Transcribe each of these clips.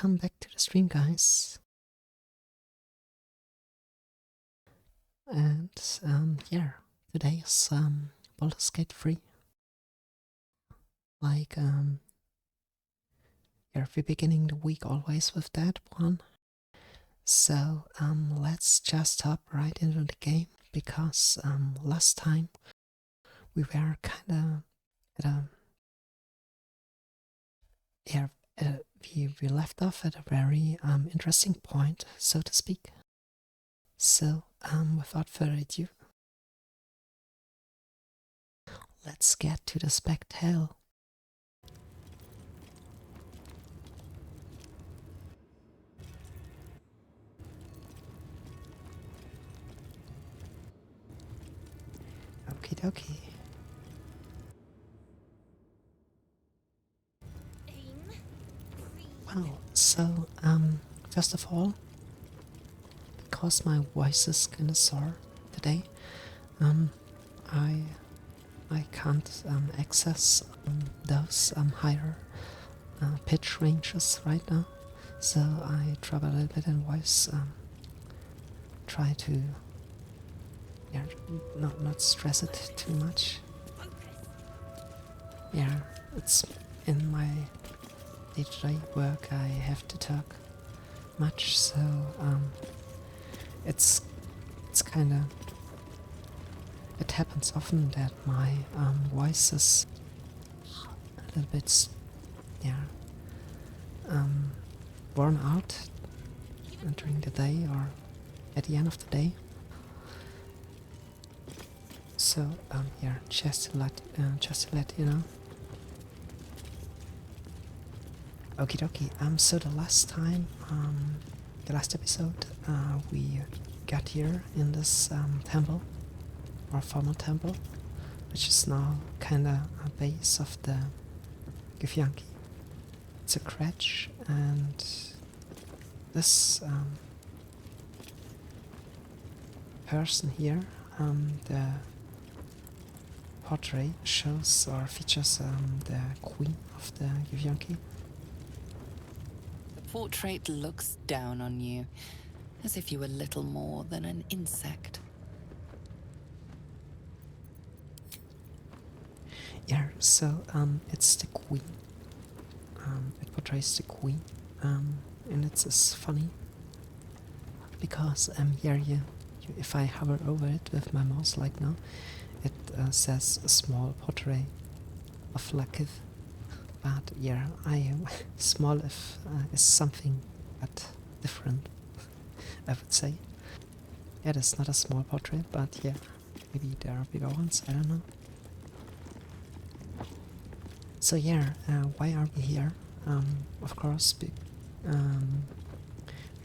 welcome back to the stream, guys. And yeah, today is Baldur's Gate 3. Like yeah, we're beginning the week always with that one. So let's just hop right into the game, because last time we were kinda at a we left off at a very interesting point, so to speak. So without further ado, let's get to the spectacle. Okie dokie. Well, so first of all, because my voice is kinda sore today, I can't access those higher pitch ranges right now, so I trouble a little bit in voice. Try to not stress it too much. Yeah, it's in my day-to-day work. I have to talk much, so it's kind of, it happens often that my voice is a little bit worn out during the day or at the end of the day. So yeah, just to let you know. Okie dokie. So the last time, the last episode, we got here in this temple, or formal temple, which is now kinda a base of the Githyanki. It's a crutch, and this person here, the portrait shows or features the queen of the Githyanki. The portrait looks down on you, as if you were little more than an insect. Yeah, so it's the queen. It portrays the queen, and it's funny because here if I hover over it with my mouse like now, it says a small portrait of Lakith. But yeah, small if is something but different, I would say. Yeah, it's not a small portrait, but yeah, maybe there are bigger ones, I don't know. So yeah, why are we here? Of course,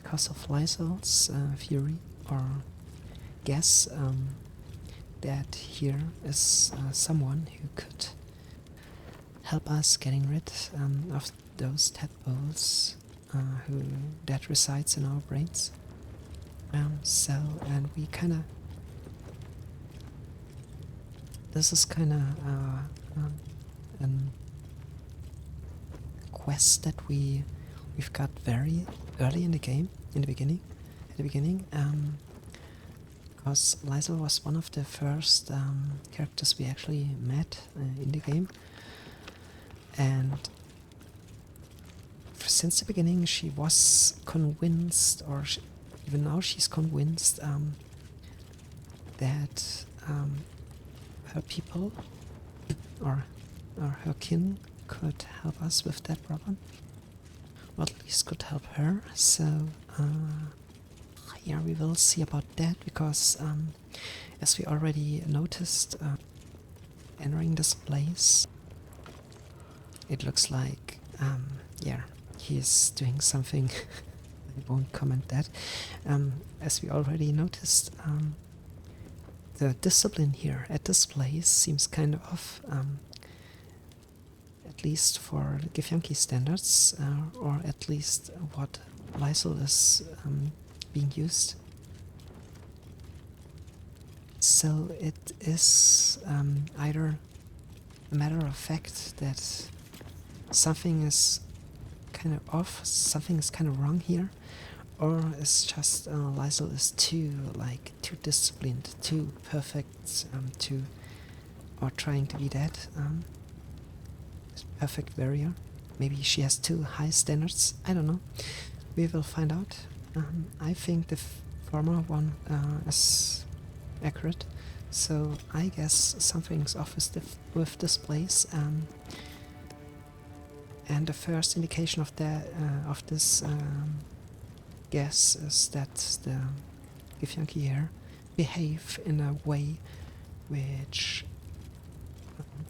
because of Lysol's theory, or guess, that here is someone who could help us getting rid of those tadpoles that resides in our brains. And we kinda, this is kinda an quest that we've got very early in the game, at the beginning, because Lysol was one of the first characters we actually met in the game, and since the beginning she was convinced, or even now she's convinced, that her people or her kin could help us with that problem, or at least could help her. So yeah, we will see about that, because as we already noticed, entering this place, it looks like yeah, he is doing something. I won't comment that. As we already noticed, the discipline here at this place seems kind of off, at least for the Githyanki standards, or at least what Lysol is being used. So it is either a matter of fact that something is kind of off, something is kind of wrong here, or it's just Lysel is too disciplined, too perfect, or trying to be that perfect warrior. Maybe she has too high standards. I don't know. We will find out. I think the former one is accurate. So I guess something's off with this place. And the first indication of this guess is that the Githyanki here behave in a way which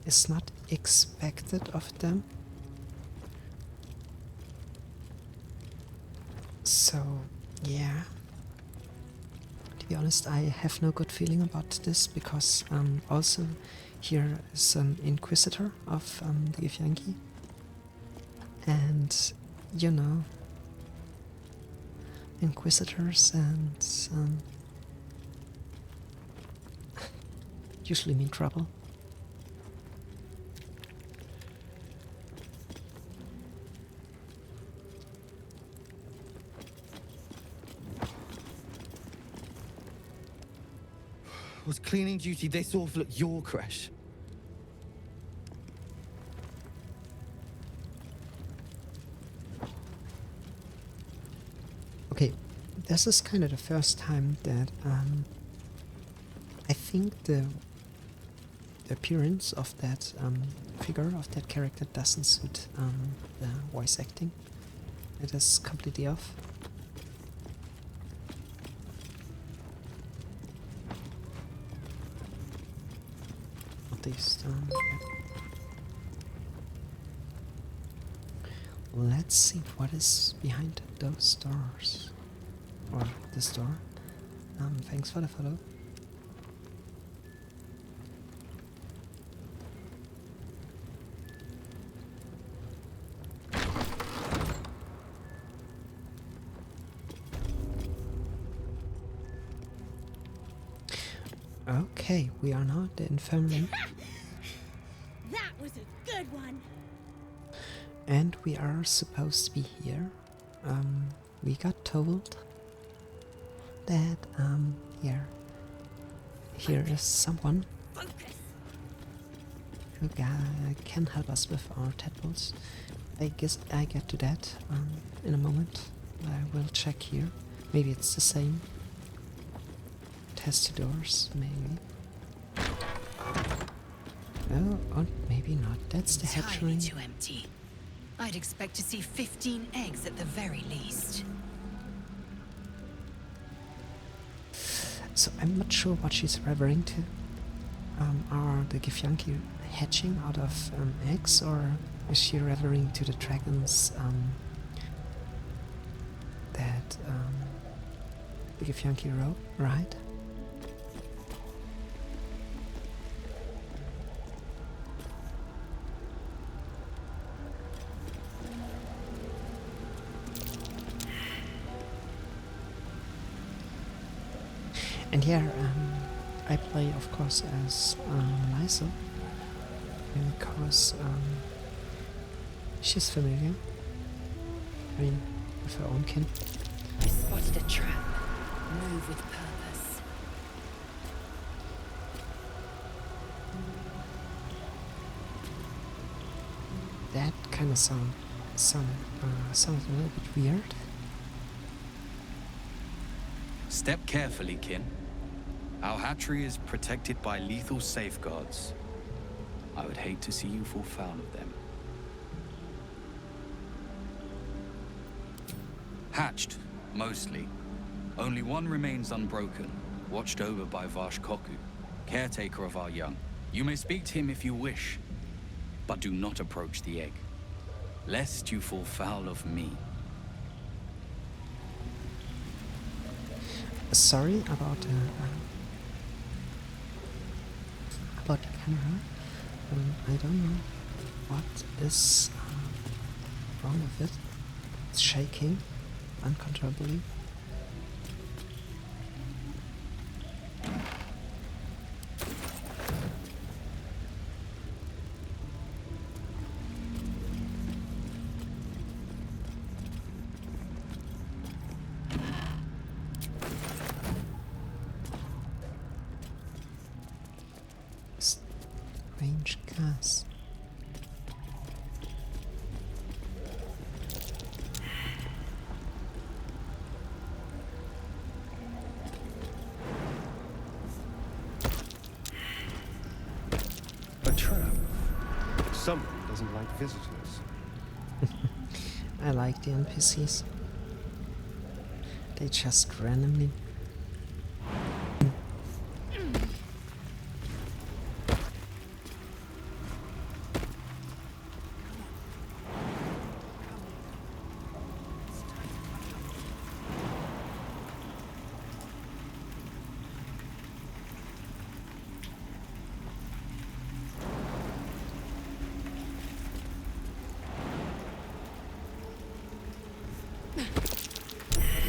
is not expected of them. So, yeah. To be honest, I have no good feeling about this because also here is an Inquisitor of the Githyanki. And, you know, Inquisitors and usually mean trouble. Was cleaning duty this awful at your crash? Okay, this is kind of the first time that I think the appearance of that figure, of that character, doesn't suit the voice acting. It is completely off. At least, let's see what is behind those doors. Or this door. Thanks for the follow. Okay, we are now at the infirmary. That was a good one. And we are supposed to be here. We got told that here is someone Focus. who can help us with our tadpoles. I guess I get to that in a moment. I will check here. Maybe it's the same. Test the doors, maybe. Oh, or maybe not. That's the hatchery. Entirely too empty. I'd expect to see 15 eggs at the very least. So I'm not sure what she's referring to. Are the Githyanki hatching out of eggs, or is she referring to the dragons that the Githyanki ride? And here, I play, of course, as Lysel, because she's familiar. I mean, with her own kin. I spotted a trap. Move with purpose. That kind of sounded a little bit weird. Step carefully, kin. Our hatchery is protected by lethal safeguards. I would hate to see you fall foul of them. Hatched, mostly. Only one remains unbroken, watched over by Vashkoku, caretaker of our young. You may speak to him if you wish, but do not approach the egg, lest you fall foul of me. Sorry about the camera. I don't know what is wrong with it. It's shaking uncontrollably. orange gas. A trap. Someone doesn't like visitors. I like the NPCs. They just randomly.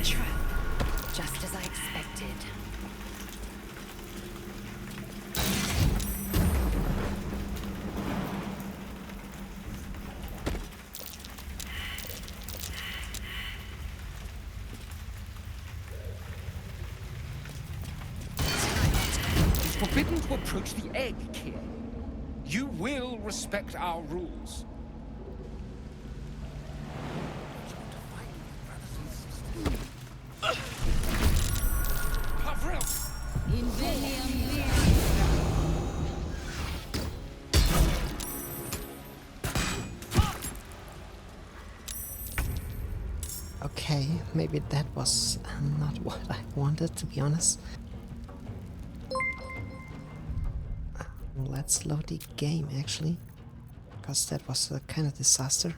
Trap. Just as I expected. It's forbidden to approach the egg, kid. You will respect our rules. Pavril! Okay, maybe that was not what I wanted, to be honest. Let's load the game, actually, because that was a kind of disaster.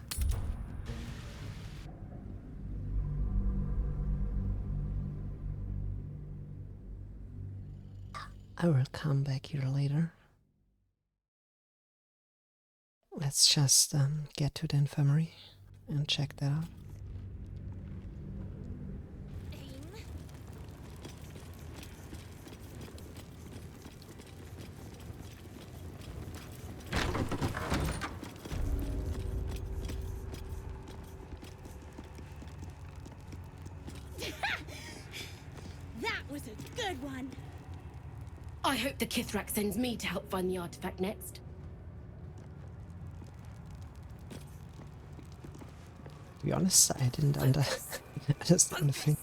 I will come back here later. Let's just get to the infirmary and check that out. That was a good one. I hope the Kithrak sends me to help find the artifact next. To be honest, I didn't understand the thing.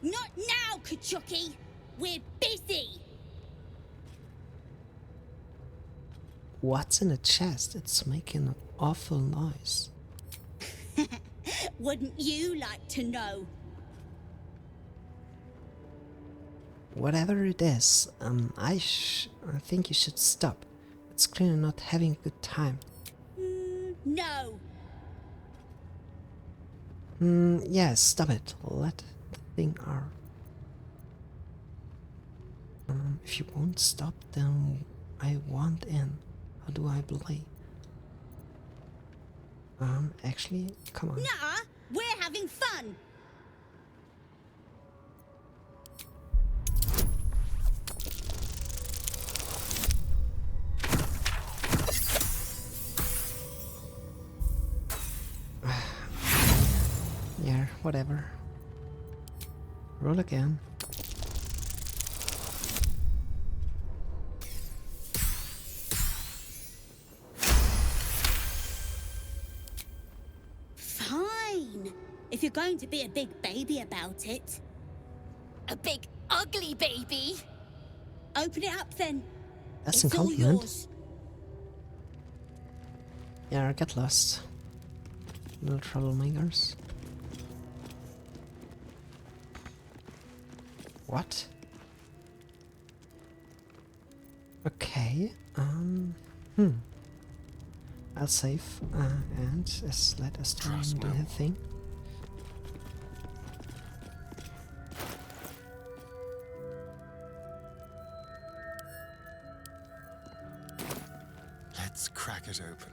Not now, Kachuki. We're busy. What's in the chest? It's making an awful noise. Wouldn't you like to know? Whatever it is, I think you should stop. It's clearly not having a good time. No. Yeah, stop it. Let the thing out. If you won't stop, then I want in. How do I play? Actually, come on. Nuh-uh. We're having fun. Yeah, whatever. Roll again. Fine. If you're going to be a big baby about it. A big, ugly baby. Open it up then. That's It's a all compliment. yours. Yeah, get lost. Little troublemakers. What? Okay, I'll save, and just let us do the thing. Let's crack it open.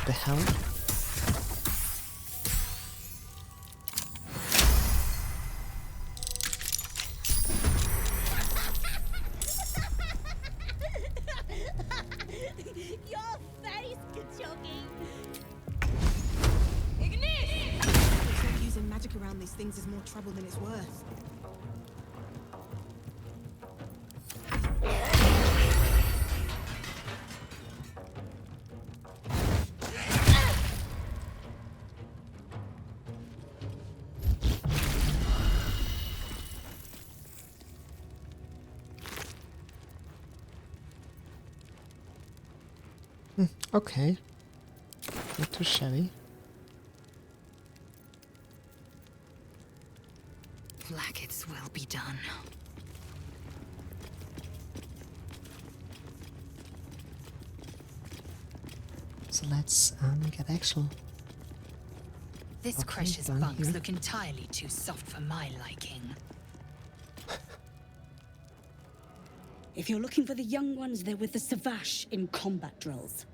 The hell? Your face, Kachuki. Ignis! Using magical around these things is more trouble than it's worth. Okay. Not too shabby. Blackets will be done. So let's get actual. This Okay, Cresh's done bunks here. look entirely too soft for my liking. If you're looking for the young ones, they're with the Savash in combat drills.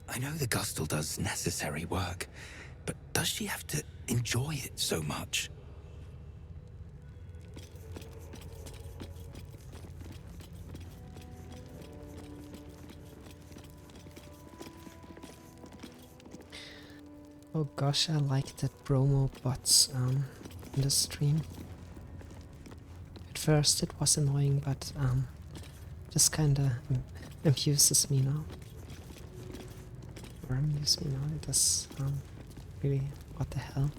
I know the Gustle does necessary work, but does she have to enjoy it so much? Oh gosh, I like that promo bots in the stream. At first it was annoying, but just kinda amuses me now. Or amuse me now. It is really what the hell.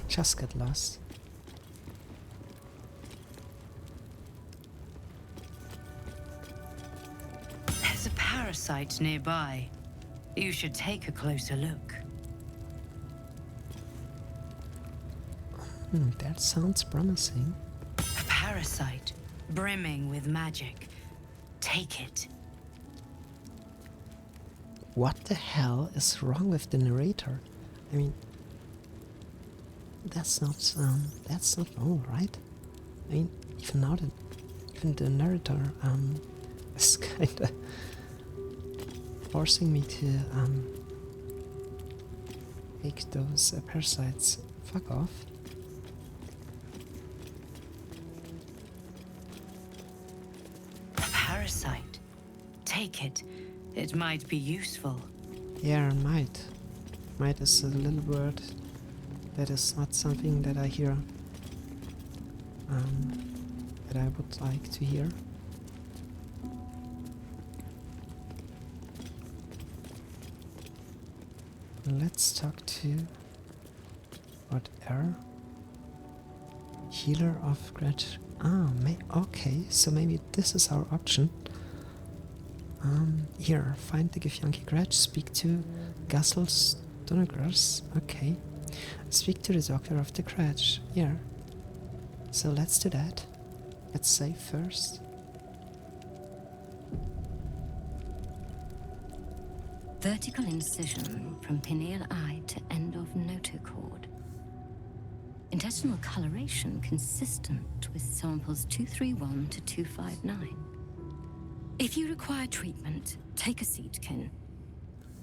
Just get lost. There's a parasite nearby. You should take a closer look. That sounds promising. A parasite, brimming with magic. Take it. What the hell is wrong with the narrator? I mean, that's not normal, right? I mean, even the narrator is kinda forcing me to take those parasites. Fuck off. A parasite. Take it. It might be useful. Yeah, might. Might is a little word that is not something that I hear. That I would like to hear. Let's talk to what error? Healer of Gretch. Okay, so maybe this is our option. Here, find the Githyanki Gretch, speak to Gassel Stonegras. Okay. Speak to the doctor of the Gretch. Here. So let's do that. Let's save first. Vertical incision from pineal eye to end of notochord. Intestinal coloration consistent with samples 231 to 259. If you require treatment, take a seat, kin.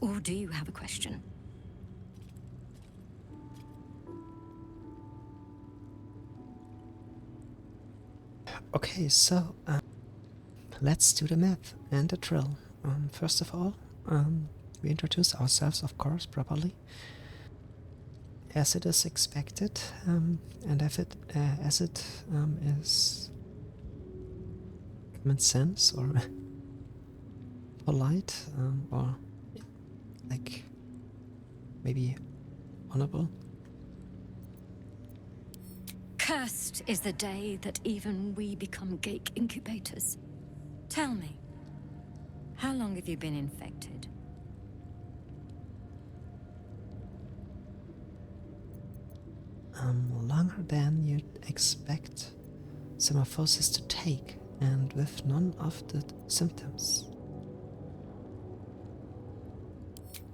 Or do you have a question? Okay, so let's do the math and the drill. First of all, we introduce ourselves, of course, properly, as it is expected, and as it is common sense or polite, or like maybe honorable. Cursed is the day that even we become gate incubators. Tell me, how long have you been infected? Longer than you'd expect Semaphosis to take, and with none of the symptoms.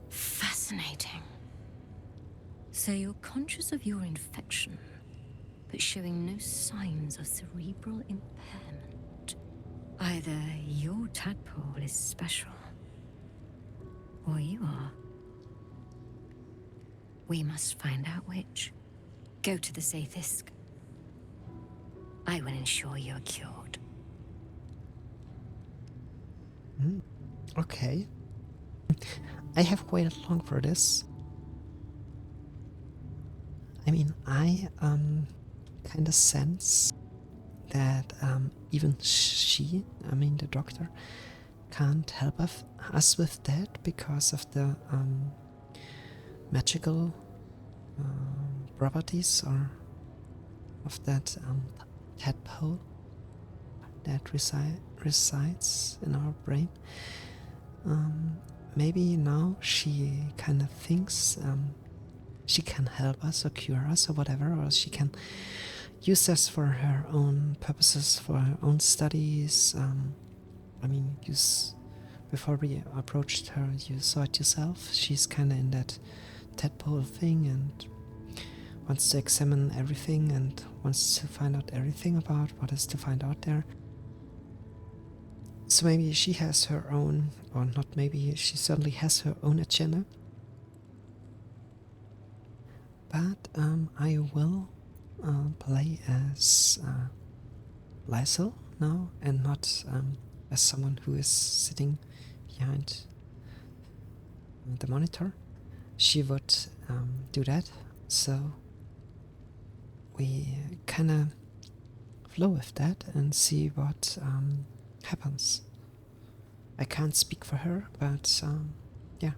Fascinating. So you're conscious of your infection, but showing no signs of cerebral impairment. Either your tadpole is special, or you are. We must find out which. Go to the Sathisk. I will ensure you're cured. Okay. I have waited long for this. I mean, I kind of sense that even she, I mean the doctor, can't help us with that because of the magical properties or of that tadpole that resides in our brain. Maybe now she kind of thinks she can help us or cure us or whatever, or she can use us for her own purposes, for her own studies. I mean, before we approached her, you saw it yourself. She's kind of in that tadpole thing and wants to examine everything and wants to find out everything about what is to find out there. So maybe she has her own, or not maybe, she certainly has her own agenda. But I will play as Lysel now, and not as someone who is sitting behind the monitor. She would do that, so we kind of flow with that and see what happens. I can't speak for her, but yeah,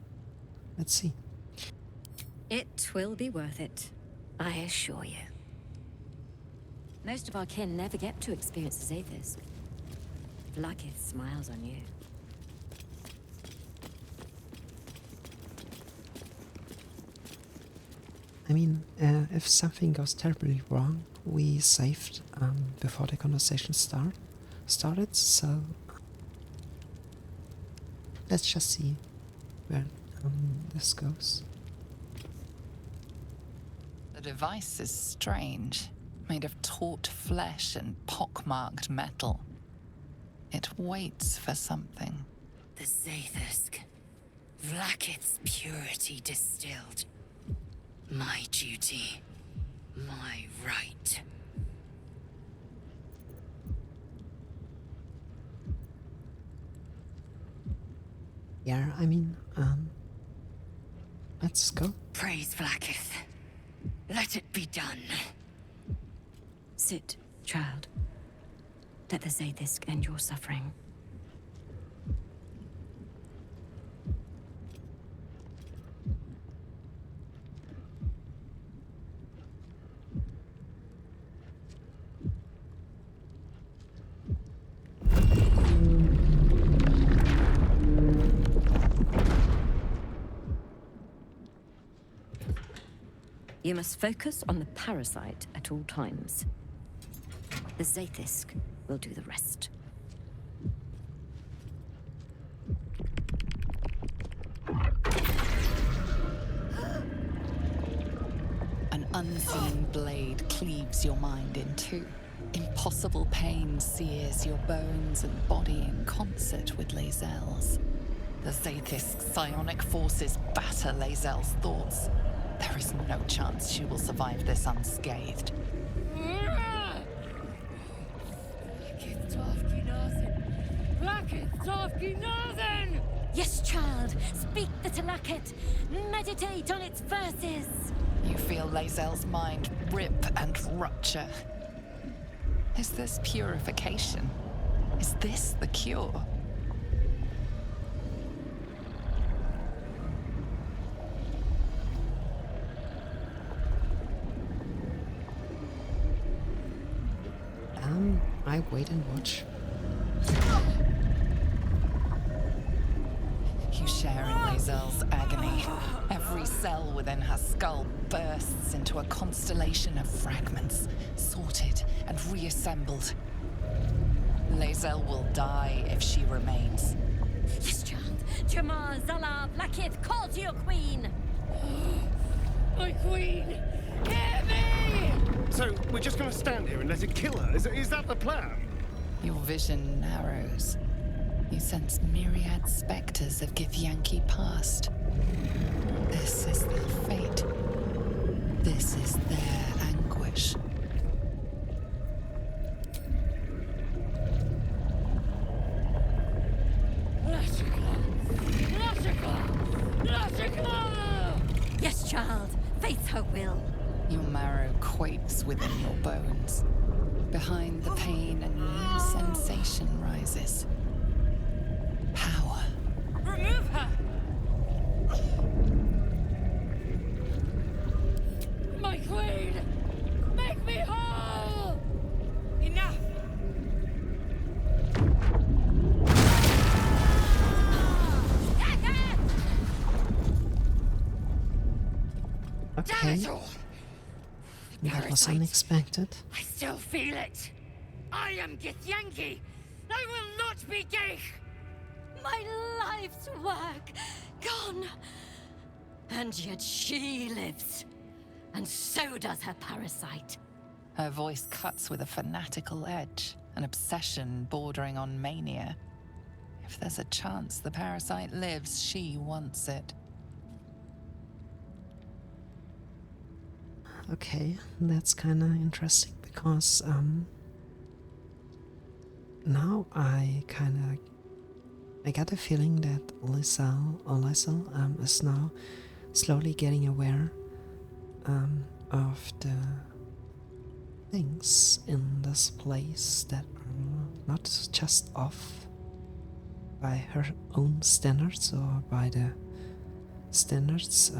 let's see. It will be worth it, I assure you. Most of our kin never get to experience the Zathis. Vlaakith smiles on you. I mean, if something goes terribly wrong, we saved before the conversation started, so let's just see where this goes. The device is strange, made of taut flesh and pockmarked metal. It waits for something. The Zathusk. Vlaakith's purity distilled. My duty. My right. Yeah, I mean, let's go. Praise Vlaakith. Let it be done. Sit, child. Let the Zathisk end your suffering. You must focus on the parasite at all times. The Zathisk will do the rest. An unseen blade cleaves your mind in two. Impossible pain sears your bones and body in concert with Lae'zel's. The Zathisk's psionic forces batter Lae'zel's thoughts. There is no chance she will survive this unscathed. Yes, child. Speak the Talakit. Meditate on its verses. You feel Lae'zel's mind rip and rupture. Is this purification? Is this the cure? I wait and watch. You share in Lae'zel's agony. Every cell within her skull bursts into a constellation of fragments, sorted and reassembled. Lae'zel will die if she remains. Yes, child. Jamar, Zala, Vlaakith, call to your queen. My queen! Hear me! So, we're just gonna stand here and let it kill her? Is that the plan? Your vision narrows. You sense myriad specters of Githyanki past. This is their fate. This is their anguish. Let her go. quakes within your bones. Behind the pain, a new sensation rises. Power. Remove her! My queen! Make me whole! Enough! Damn Okay, it all! that was Parasite. unexpected. I still feel it. I am Githyanki. I will not be Geich. My life's work gone. And yet she lives. And so does her parasite. Her voice cuts with a fanatical edge, an obsession bordering on mania. If there's a chance the parasite lives, she wants it. Okay, that's kind of interesting because now I got a feeling that Lysel is now slowly getting aware of the things in this place that are not just off by her own standards or by the standards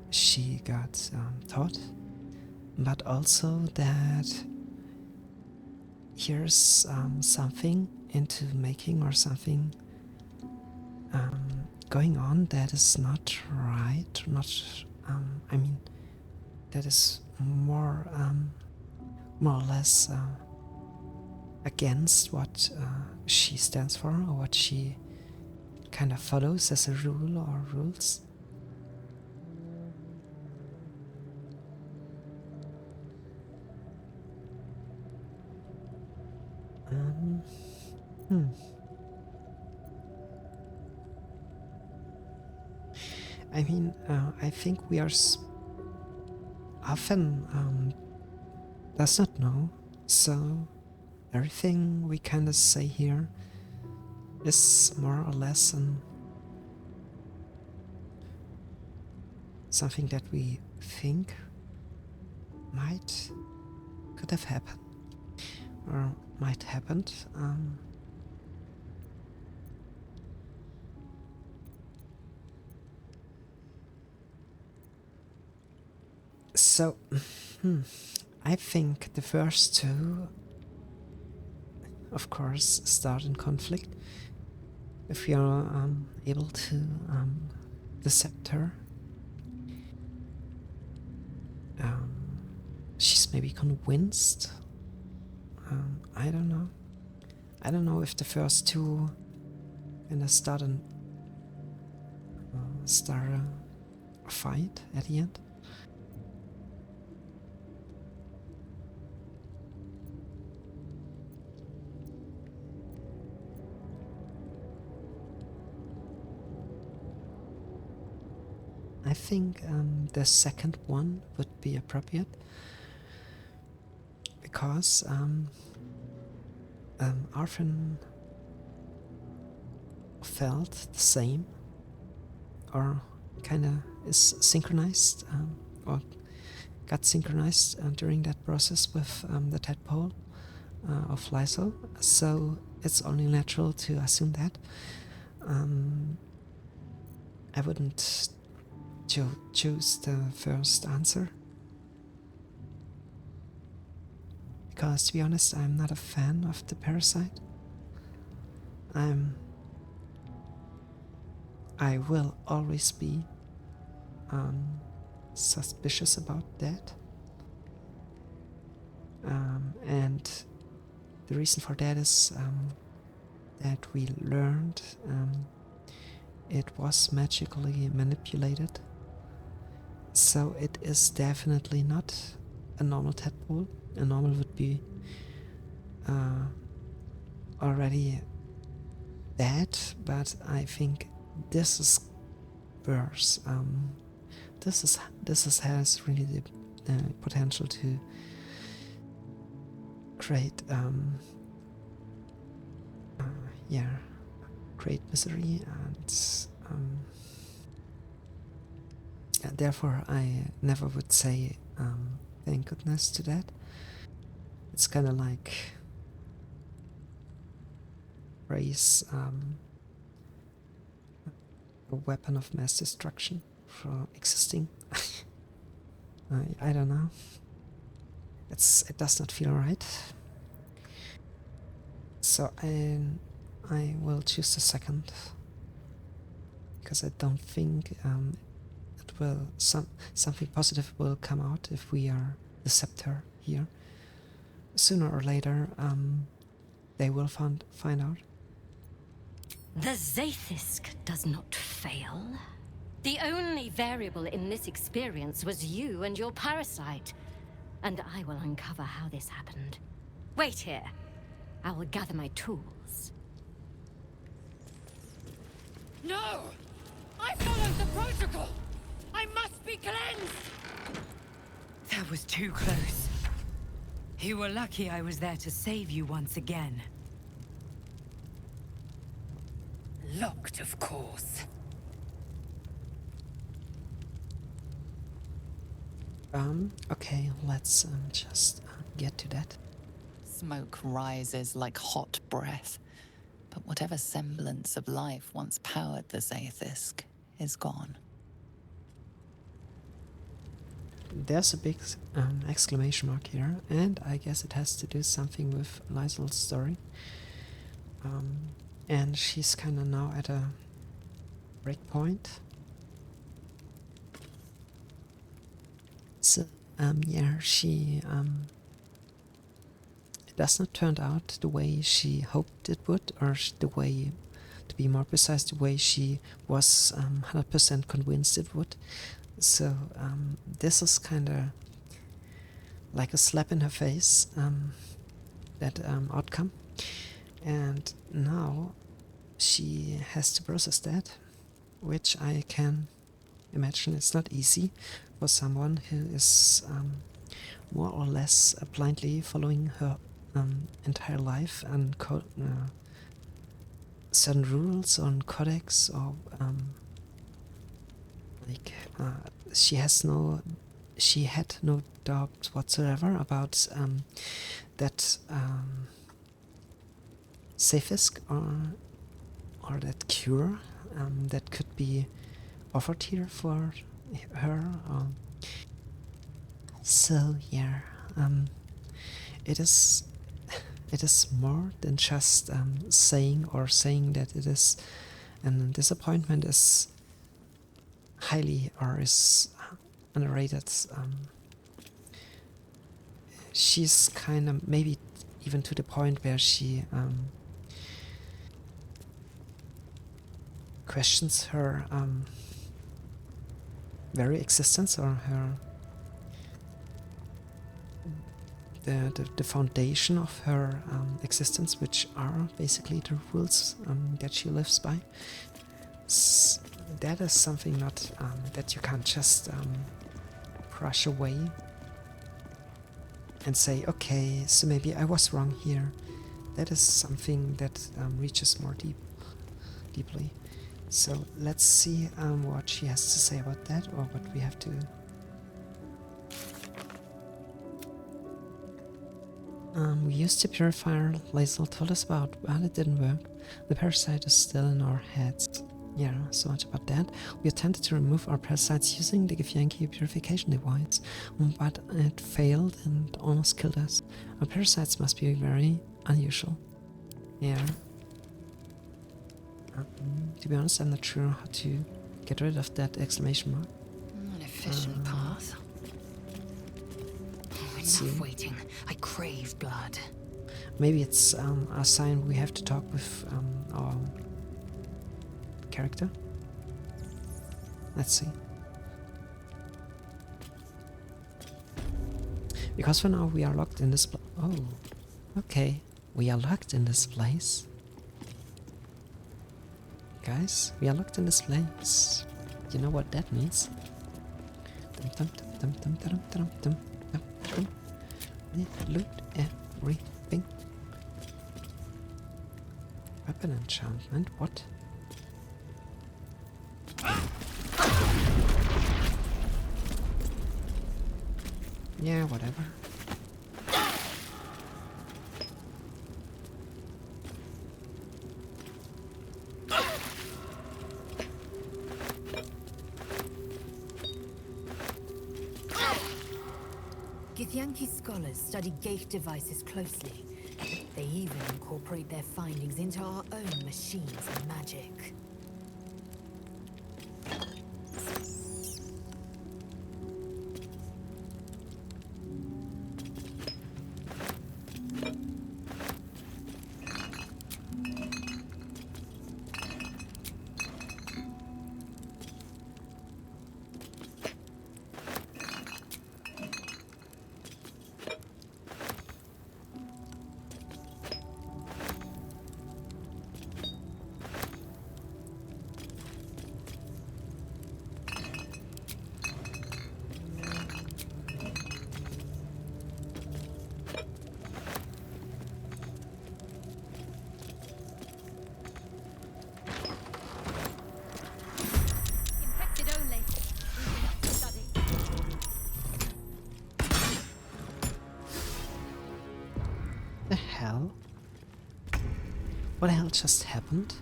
she got taught, but also that here's something into making or something going on that is not right, I mean, that is more or less against what she stands for or what she kind of follows as a rule or rules. I mean, I think we are often does not know, so everything we kind of say here is more or less something that we think could have happened or might happened. So, I think the first two, of course, start in conflict. If we are able to decept her, she's maybe convinced. I don't know. I don't know if the first two gonna start a fight at the end. I think the second one would be appropriate because Arfin felt the same or kinda is synchronized or got synchronized during that process with the tadpole of Lysol, so it's only natural to assume that. I wouldn't choose the first answer because, to be honest, I'm not a fan of the parasite. I will always be suspicious about that, and the reason for that is that we learned it was magically manipulated. So it is definitely not a normal tadpole. A normal would be already bad, but I think this is worse. This has really the potential to create create misery and therefore I never would say Thank goodness to that. It's kind of like raise a weapon of mass destruction for existing. I don't know. It does not feel right. So I will choose the second, because I don't think it will something positive will come out if we are the scepter here. Sooner or later, they will find out. The Zaithisk does not fail. The only variable in this experience was you and your parasite. And I will uncover how this happened. Wait here. I will gather my tools. No! I followed the protocol! I must be cleansed! That was too close. You were lucky I was there to save you once again. Locked, of course. Okay, let's just get to that. Smoke rises like hot breath, but whatever semblance of life once powered the Zaithisk is gone. There's a big exclamation mark here, and I guess it has to do something with Lysel's story. And she's kind of now at a break point. So, yeah, she, it does not turn out the way she hoped it would, or the way, to be more precise, the way she was 100% convinced it would. So, this is kind of like a slap in her face, that outcome. And now she has to process that, which I can imagine it's not easy for someone who is more or less blindly following her entire life and certain rules or codex, or she had no doubt whatsoever about that Zaithisk or that cure that could be offered here for her. So yeah, it is more than just saying that it is, and disappointment is highly, or is underrated. She's kind of maybe even to the point where she questions her very existence, or her the foundation of her existence, which are basically the rules that she lives by. That is something not that you can't just brush away and say, okay, so maybe I was wrong here. That is something that reaches more deeply. So let's see what she has to say about that, or what we have to. We used the purifier Lysel told us about, but it didn't work. The parasite is still in our heads. Yeah, so much about that. We attempted to remove our parasites using the Githyanki purification device, but it failed and almost killed us. Our parasites must be very unusual. Yeah. To be honest, I'm not sure how to get rid of that exclamation mark. An efficient path. Enough waiting. I crave blood. Maybe it's a sign we have to talk with our character. Let's see. Because for now we are locked in this place. Oh, okay. We are locked in this place. Guys, we are locked in this place. You know what that means? Loot everything. Weapon enchantment, what? Yeah, whatever. Githyanki scholars study Geich devices closely. They even incorporate their findings into our own machines and magic. Infected only. Study. The hell? What the hell just happened?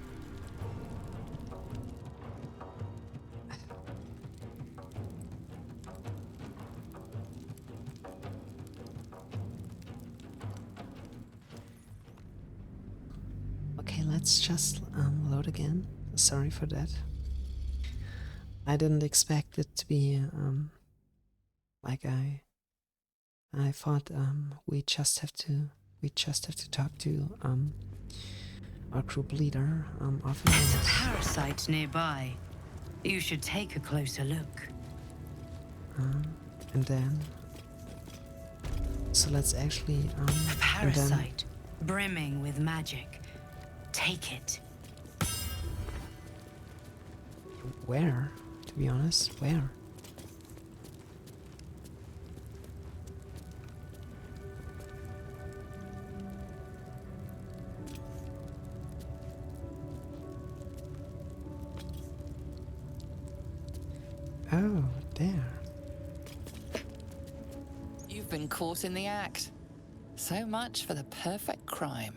Okay, let's just load again. Sorry for that. I didn't expect it to be like I thought. We just have to talk to our group leader. Often. There's a parasite nearby. You should take a closer look. And then. So let's actually. A parasite, brimming with magic. Take it. Where? To be honest, where? Oh, there. You've been caught in the act. So much for the perfect crime.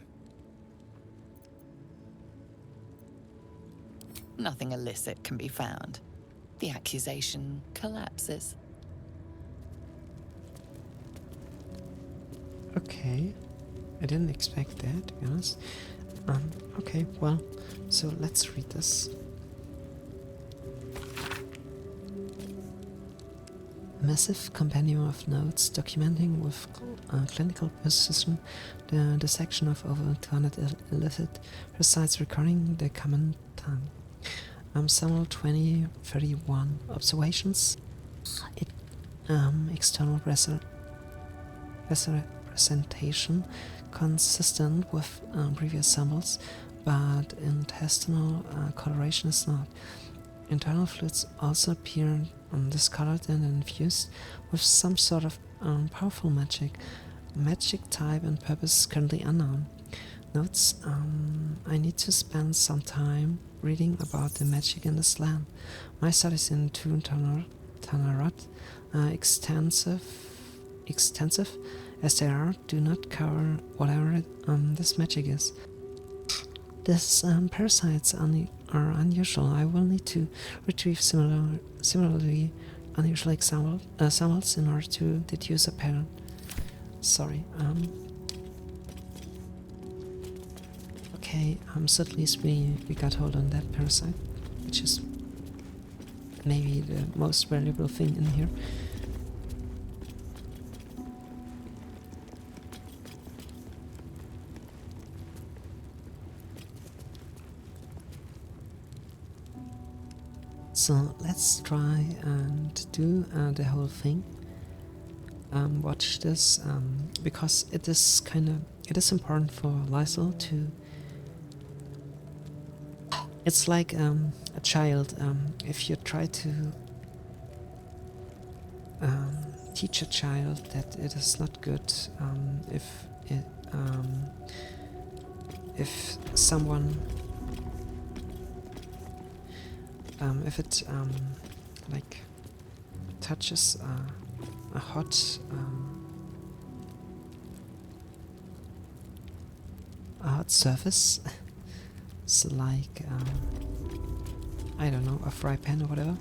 Nothing illicit can be found. The accusation collapses. Okay. I didn't expect that, to be honest. Okay, well, so let's read this. A massive compendium of notes documenting with clinical precision the dissection of over 200 illicit parasites recording the common tongue. Samuel 2031 observations. External representation consistent with previous samples, but intestinal coloration is not. Internal fluids also appear discolored and infused with some sort of powerful magic. Magic type and purpose is currently unknown. Notes, I need to spend some time reading about the magic in this land. My studies in Tanarot, extensive as they are, do not cover whatever this magic is. These parasites are unusual. I will need to retrieve similarly unusual samples in order to deduce a pattern. Sorry. Okay, so at least we got hold on that parasite, which is maybe the most valuable thing in here. So let's try and do the whole thing. Watch this, because it is important for Lysol to. It's like a child. If you try to teach a child that it is not good, if someone. If it like touches a hot surface. So like I don't know, a fry pan or whatever.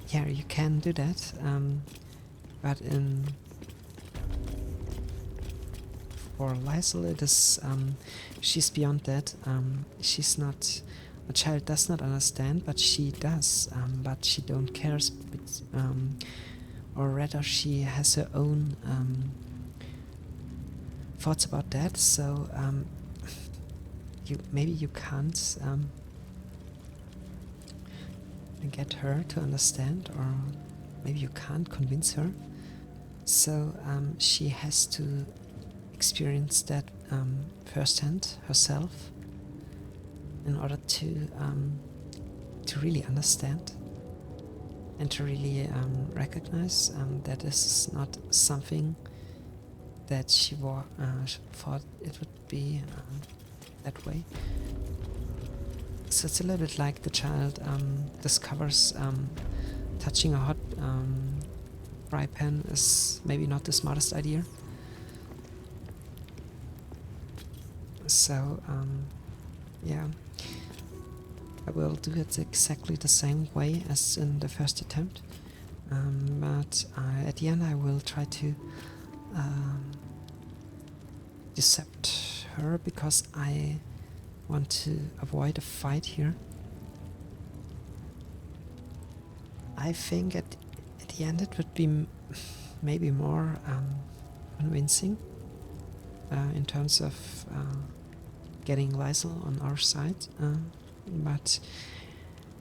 Yeah, you can do that, but for Lysel it is she's beyond that. She's not a child, does not understand, but she does, but she don't cares, or rather she has her own thoughts about that. So maybe you can't get her to understand, or maybe you can't convince her. So she has to experience that firsthand herself in order to really understand and to really recognize that this is not something that she thought it would be that way. So it's a little bit like the child discovers touching a hot fry pan is maybe not the smartest idea. So yeah, I will do it exactly the same way as in the first attempt, but at the end I will try to decept her, because I want to avoid a fight here. I think at the end it would be maybe more convincing in terms of getting Lysel on our side, but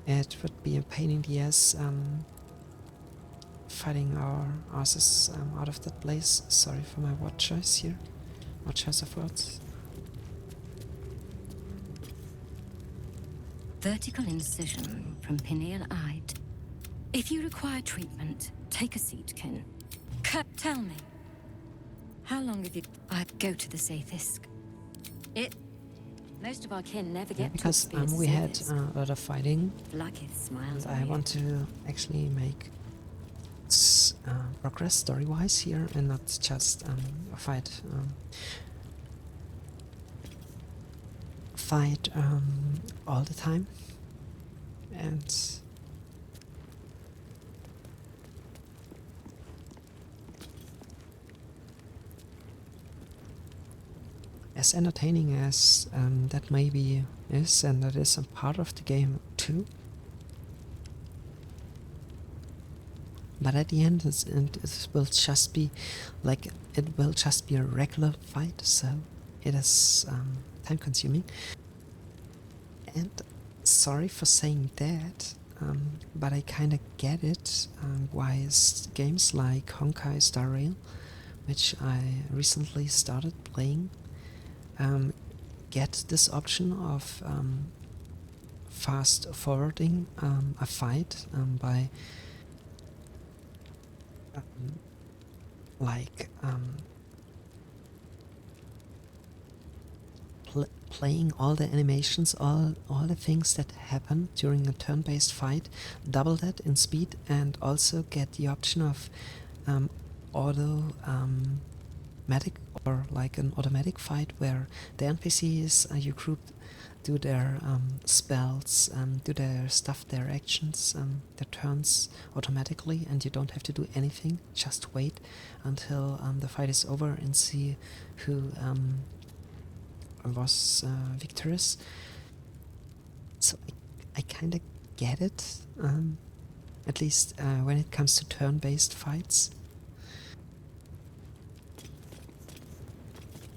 it would be a pain in the ass fighting our asses out of that place. Sorry for my word choice here. Word choice of words. Vertical incision from pineal eye. If you require treatment, take a seat, Kin. Tell me, how long have you... I'd go to the Sathisk. Most of our kin never get because to we had a lot of fighting, and I want to actually make progress story-wise here, and not just fight all the time. And as entertaining as that maybe is, and that is a part of the game too, but at the end it will just be like, it will just be a regular fight, so it is time consuming. And sorry for saying that, but I kinda get it, why games like Honkai Star Rail, which I recently started playing, get this option of fast forwarding a fight by playing all the animations, all the things that happen during a turn-based fight, double that in speed, and also get the option of automatic, or like an automatic fight where the NPCs you group do their spells, do their stuff, their actions, their turns automatically, and you don't have to do anything, just wait until the fight is over and see who was victorious. So I kind of get it, at least when it comes to turn-based fights.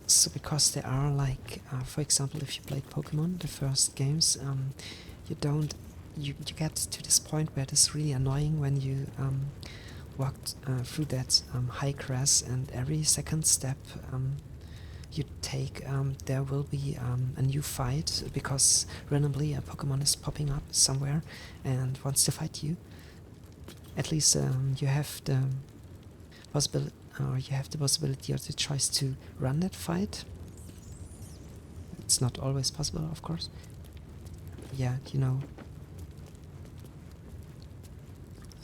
So because there are like, for example, if you played Pokemon, the first games, you get to this point where it is really annoying when you walked through that high grass, and every second step you take, there will be a new fight, because randomly a Pokemon is popping up somewhere and wants to fight you. At least you have the possibility, or the choice to run that fight. It's not always possible, of course. Yeah, you know.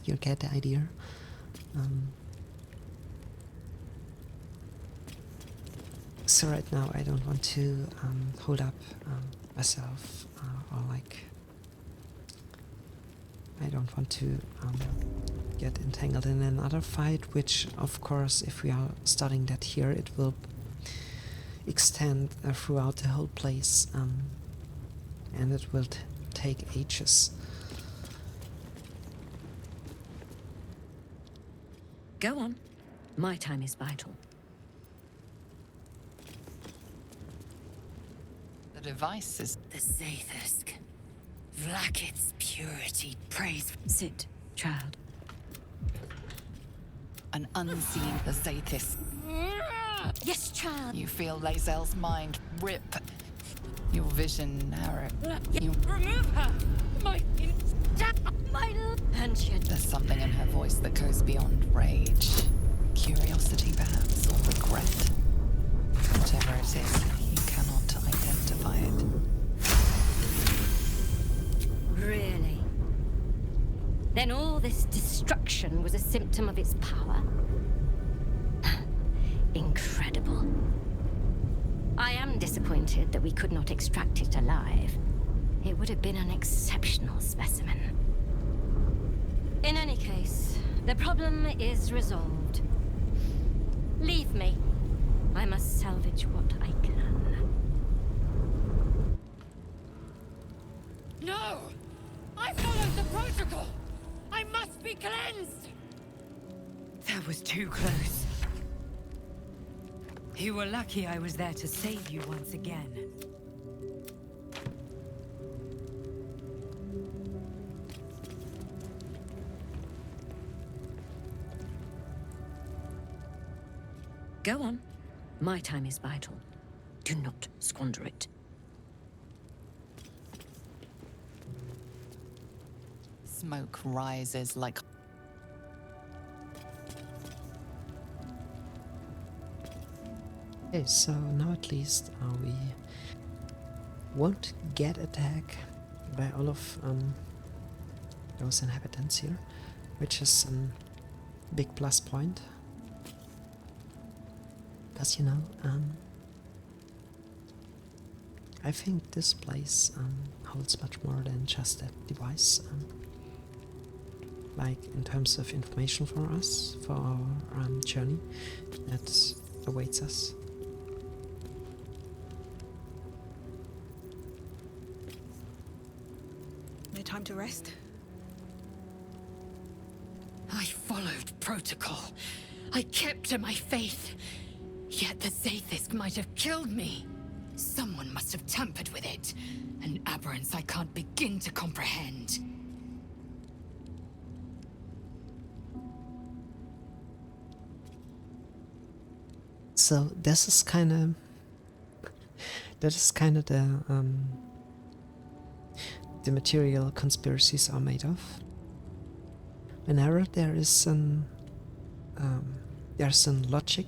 you get the idea. So right now I don't want to hold up myself or like I don't want to get entangled in another fight, which of course if we are starting that here it will extend throughout the whole place and it will take ages. Go on. My time is vital. The device is The Zaithusk. Vlaakith's purity praise. Sit, child. an unseen the Zaithis. Yes, child. You feel Lae'zel's mind rip. Your vision narrow. You remove her. My and yet there's something in her voice that goes beyond rage. Curiosity, perhaps, or regret. Whatever it is, you cannot identify it. Really? Then all this destruction was a symptom of its power? Incredible. I am disappointed that we could not extract it alive. It would have been an exceptional specimen. In any case, the problem is resolved. Leave me. I must salvage what I can. no! I followed the protocol! I must be cleansed! That was too close. You were lucky I was there to save you once again. Go on. My time is vital. Do not squander it. Smoke rises like... Okay, so now at least we won't get attacked by all of those inhabitants here, which is a big plus point. Because, you know, I think this place holds much more than just that device. Like, in terms of information for us, for our journey that awaits us. No time to rest? I followed protocol. I kept to my faith. Yet the Zaithisk might have killed me. Someone must have tampered with it. An aberrance I can't begin to comprehend. So this is kind of the material conspiracies are made of. Whenever there is there's an logic,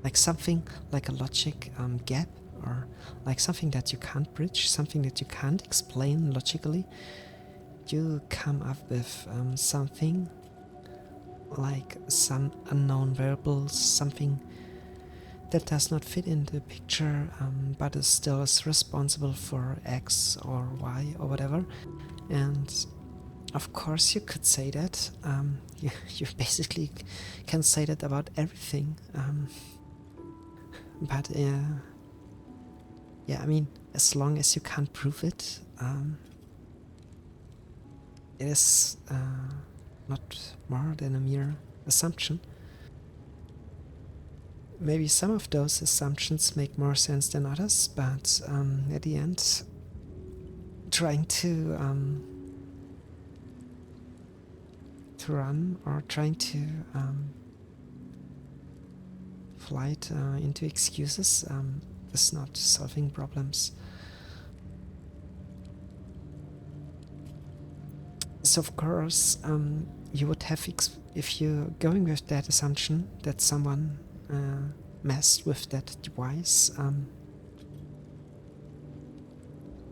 like something like a logic gap, or like something that you can't bridge, something that you can't explain logically, you come up with something like some unknown variables, something that does not fit in the picture, but is still responsible for X or Y or whatever. And of course you could say that, you basically can say that about everything, but yeah, I mean, as long as you can't prove it, it is not more than a mere assumption. Maybe some of those assumptions make more sense than others, but at the end, trying to run or trying to flight into excuses is not solving problems. So of course, you would have, if you're going with that assumption that someone messed with that device,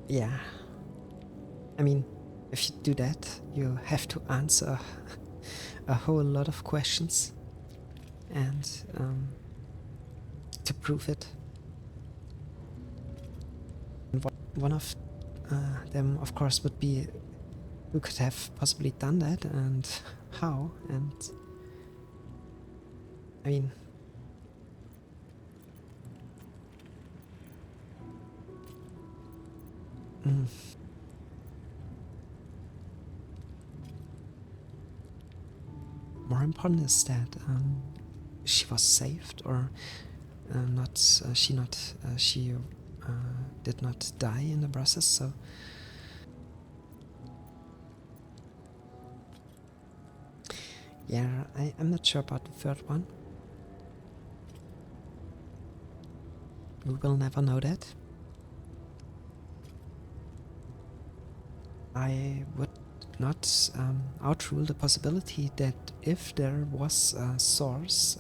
yeah, I mean, if you do that, you have to answer a whole lot of questions, and to prove it. And one of them, of course, would be who could have possibly done that and how. And I mean, more important is that she was saved, or not. She did not die in the process. So yeah, I'm not sure about the third one. We will never know that. I would not outrule the possibility that if there was a source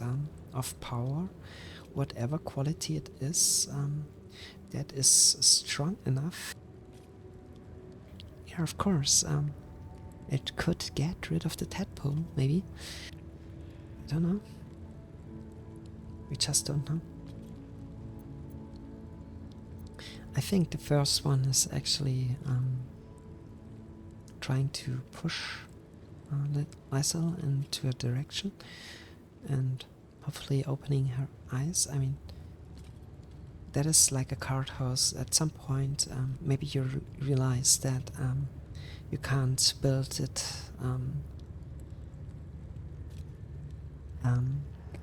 of power, whatever quality it is, that is strong enough. Yeah, of course, it could get rid of the tadpole, maybe. I don't know. We just don't know. I think the first one is actually trying to push Lysel into a direction and hopefully opening her eyes. I mean, that is like a card house. At some point, maybe you realize that you can't build it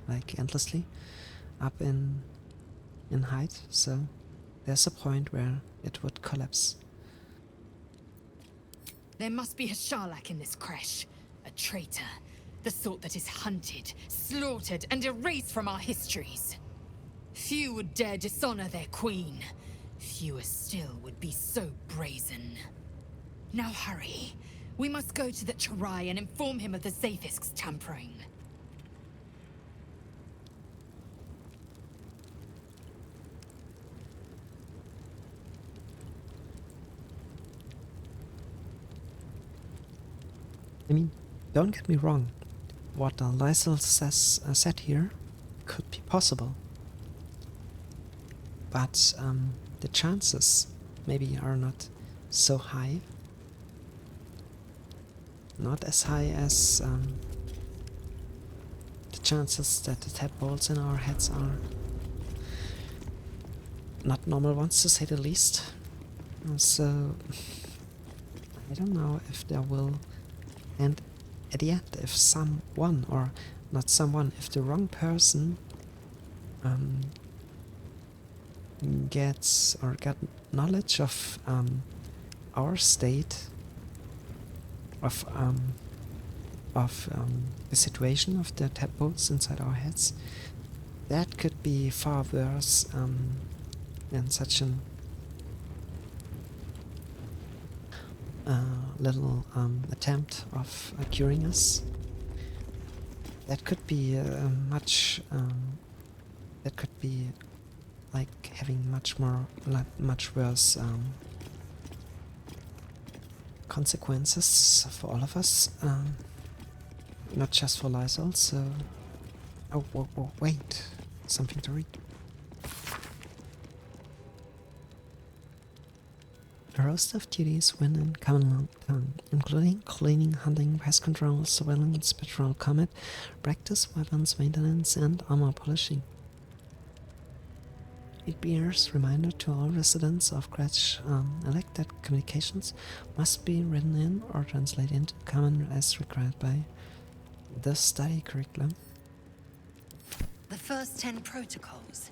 like endlessly up in height. So there's a point where it would collapse. There must be a Sharlak in this creche. A traitor. The sort that is hunted, slaughtered, and erased from our histories. Few would dare dishonor their queen. Fewer still would be so brazen. Now hurry. We must go to the Charai and inform him of the Zafisk's tampering. I mean, don't get me wrong. What Lysel said here could be possible. But the chances maybe are not so high. Not as high as the chances that the tadpoles in our heads are not normal ones, to say the least. So I don't know if there will, and at the end, if someone, or not someone, if the wrong person gets or got knowledge of our state of the situation of the tadpoles inside our heads, that could be far worse than such an little attempt of curing us. That could be that could be like having much worse consequences for all of us, not just for Lysel. So, oh, wait, something to read. A roster of duties when in common tongue, including cleaning, hunting, pest control, surveillance, patrol, combat, practice, weapons, maintenance, and armor polishing. It bears reminder to all residents of Gretsch elect that communications must be written in or translated into common as required by the study curriculum. The first 10 protocols.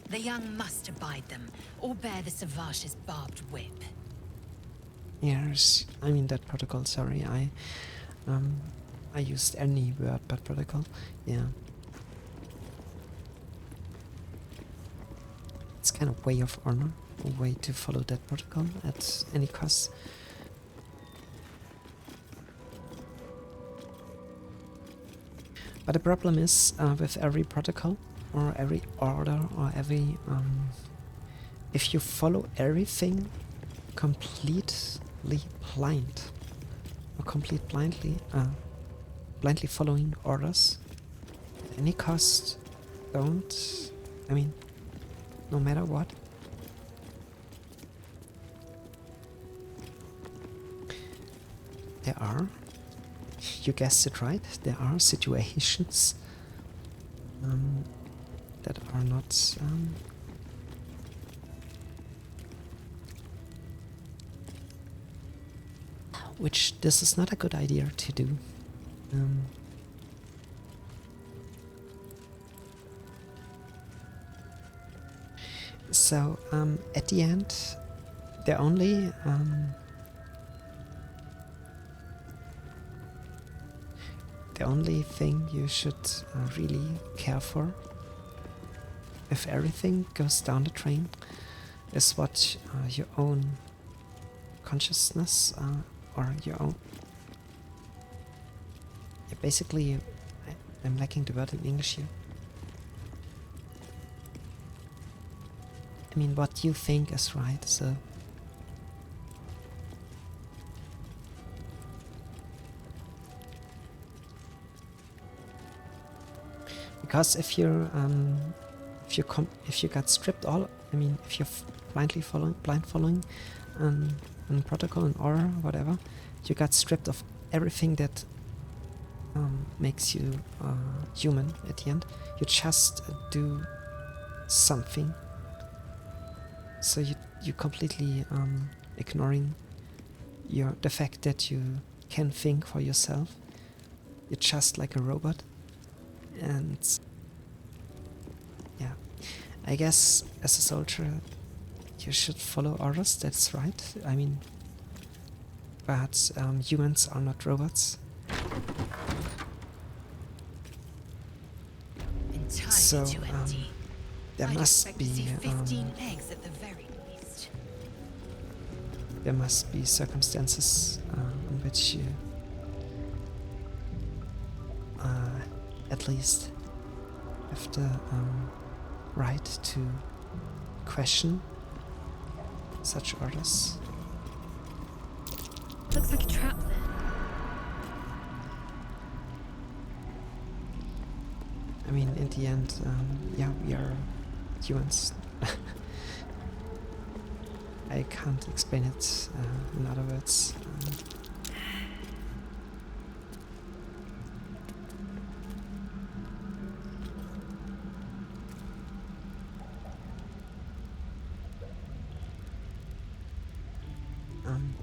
The young must abide them, or bear the Savash's barbed whip. Yes, I mean that protocol, sorry, I used any word but protocol, yeah. It's kind of way of honor, a way to follow that protocol at any cost. But the problem is with every protocol, or every order, or every if you follow everything completely blind or blindly following orders at any cost. Don't. I mean, no matter what. There are, you guessed it right, there are situations that are not which this is not a good idea to do. So at the end, the only thing you should really care for, if everything goes down the drain, is what your own consciousness or your own. Basically, I'm lacking the word in English here. I mean, what you think is right, so. Because if you got stripped all, I mean, if you're blind following protocol and order, whatever, you got stripped of everything that makes you human at the end. You just do something. So you completely ignoring the fact that you can think for yourself. You're just like a robot. And yeah, I guess as a soldier you should follow orders, that's right. I mean, but humans are not robots. So there must be there must be circumstances in which you at least have the right to question such orders. Looks like a trap there. I mean, in the end, yeah, we are humans. I can't explain it in other words.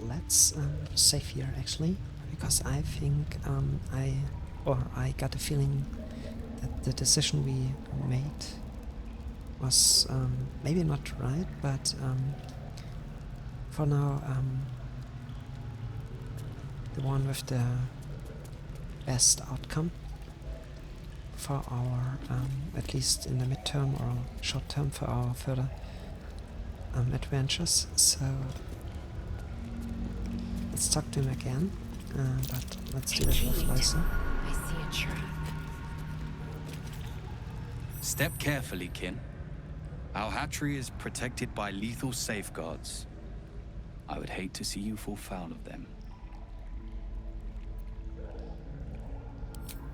Let's save here actually, because I think I got a feeling that the decision we made was maybe not right, but for now the one with the best outcome for our at least in the midterm or short term for our further adventures. So let's talk to him again, but let's do that with Lysa. I see a trap. Step carefully, kin. Our hatchery is protected by lethal safeguards. I would hate to see you fall foul of them.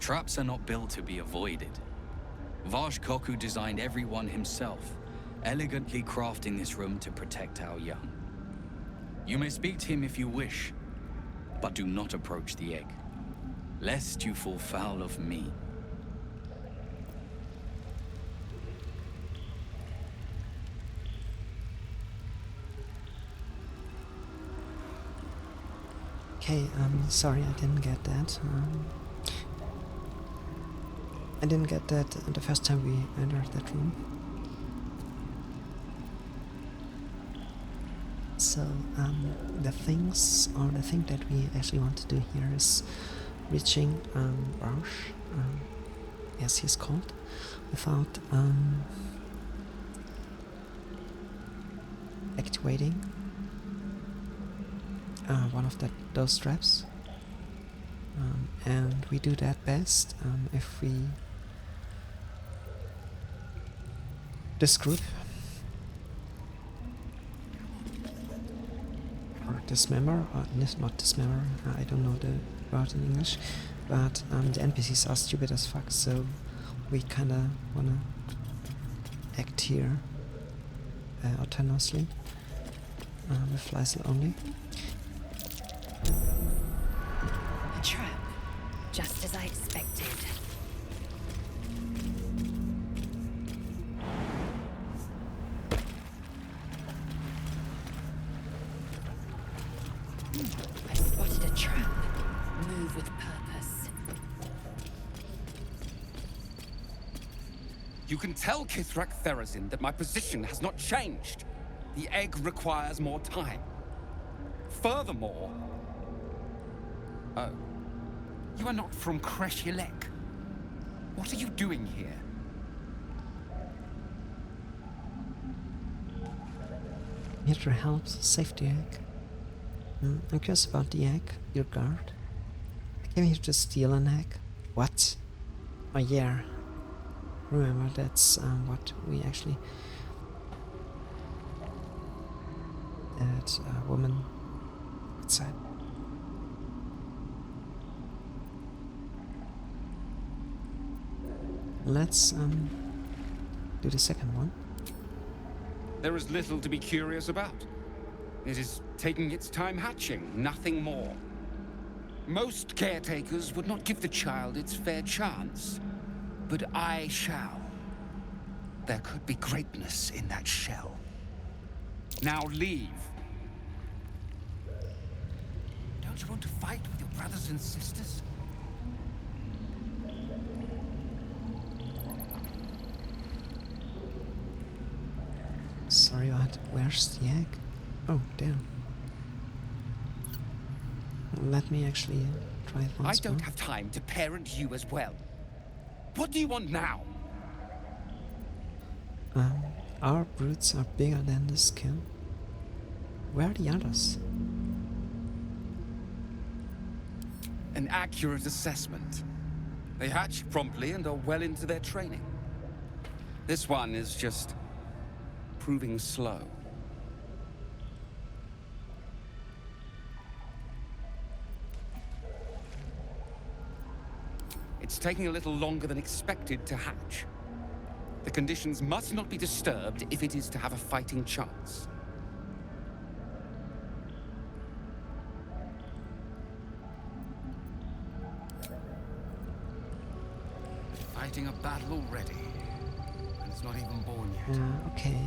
Traps are not built to be avoided. Vash Koku designed every one himself, elegantly crafting this room to protect our young. You may speak to him if you wish, but do not approach the egg, lest you fall foul of me. Okay, sorry I didn't get that. I didn't get that the first time we entered that room. So, the thing that we actually want to do here is reaching Rausch, as he's called, without activating one of those traps. And we do that best if we... This group, or dismember, or not dismember, I don't know the word in English, but the NPCs are stupid as fuck, so we kinda wanna act here autonomously with Lysel only. A trap, just as I expected. I spotted a trap. Move with purpose. You can tell Kithrak Therazin that my position has not changed. The egg requires more time. Furthermore... Oh. You are not from Kreshilek. What are you doing here? Here to help save the egg. I'm curious about the egg, your guard. I came here to steal an egg. What? Oh yeah. Remember, that's what we actually... That woman outside. Let's do the second one. There is little to be curious about. It is taking its time hatching, nothing more. Most caretakers would not give the child its fair chance, but I shall. There could be greatness in that shell. Now leave. Don't you want to fight with your brothers and sisters? Sorry, what? Where's the egg? Oh, damn. Let me actually try it once I don't more. have time to parent you as well. What do you want now? Our brutes are bigger than the skin. Where are the others? An accurate assessment. They hatch promptly and are well into their training. This one is just proving slow. It's taking a little longer than expected to hatch. The conditions must not be disturbed if it is to have a fighting chance. Fighting a battle already, and it's not even born yet. Okay,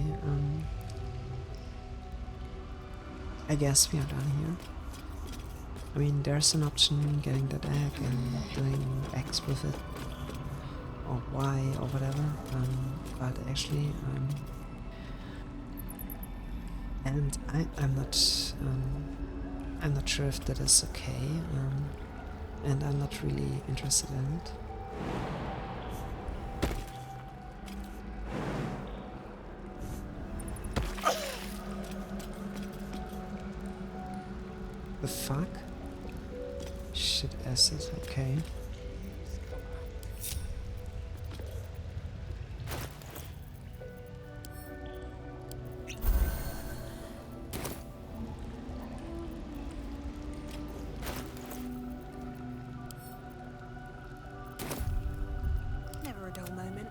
I guess we are done here. I mean, there's an option getting that egg and doing X with it, or Y, or whatever, but actually, and I'm not sure if that is okay, and I'm not really interested in it. The fuck? Shit acid, okay. Never a dull moment.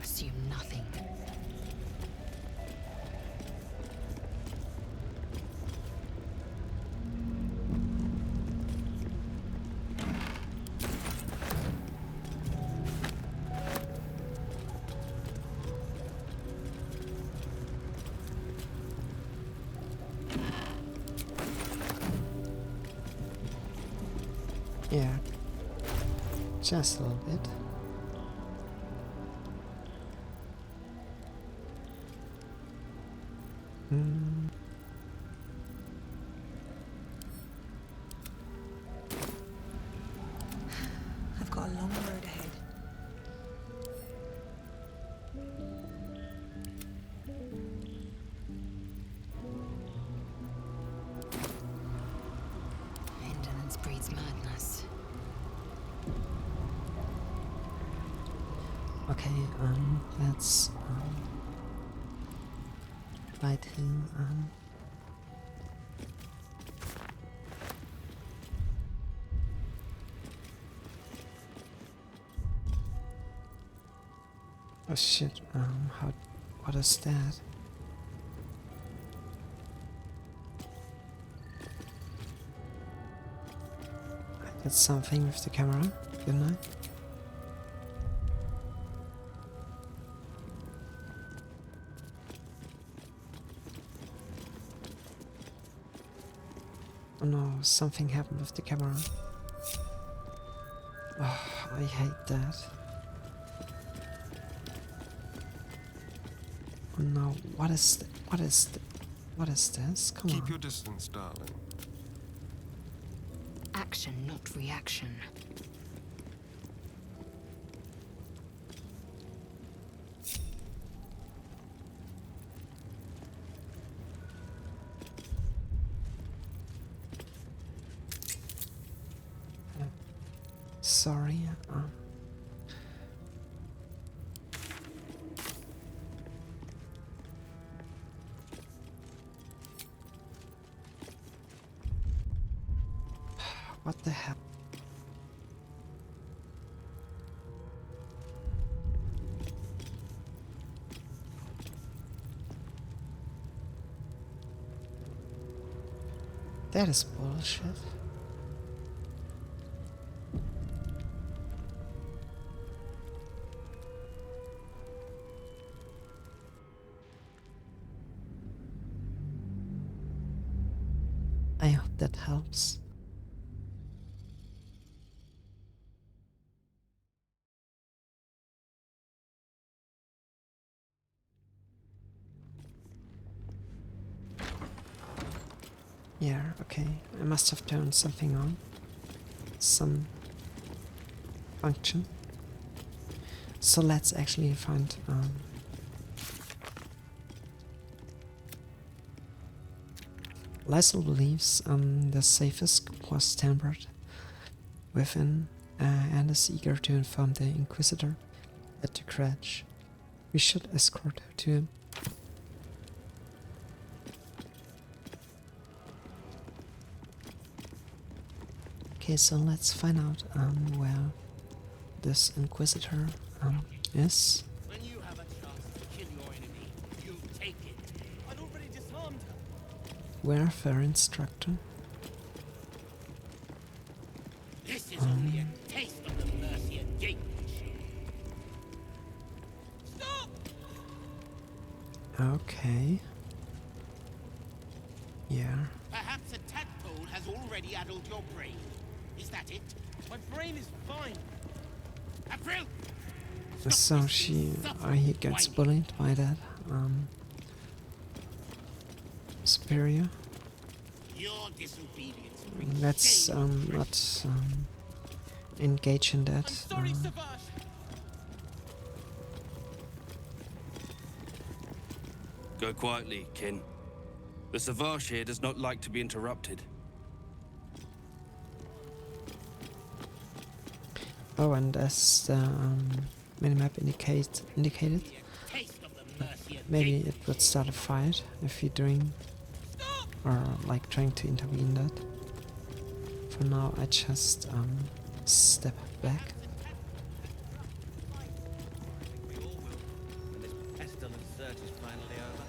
Assume nothing. Yeah. Just a little bit. I've got a long road ahead. Indolence breeds madness. Okay, let's light him. Oh shit, what is that? I did something with the camera, didn't I? Oh no, something happened with the camera. Oh, I hate that. Oh no, what is this? Come on. Keep your distance, darling. Action, not reaction. Sorry. What the hell? That is bullshit. I hope that helps. Yeah, okay. I must have turned something on. Some function. So let's actually find Lysol believes the safest was tampered within and is eager to inform the Inquisitor at the crutch. We should escort her to him. Okay, so let's find out where this Inquisitor is. When you have a chance to kill your enemy, you take it. I'd already disarmed her. Warfare instructor. This is only a taste of the mercy and gate. Stop! Okay. Yeah. Perhaps a tadpole has already addled your brain. Is that it? My brain is fine. April! So he gets bullied by that superior. Your disobedience. Let's not engage in that. Sorry, Savage. Go quietly, kin. The Savage here does not like to be interrupted. Oh, and as the minimap indicated, maybe it would start a fight if you're doing or like trying to intervene that. For now, I just step back. We all will when this pestilent search is finally over.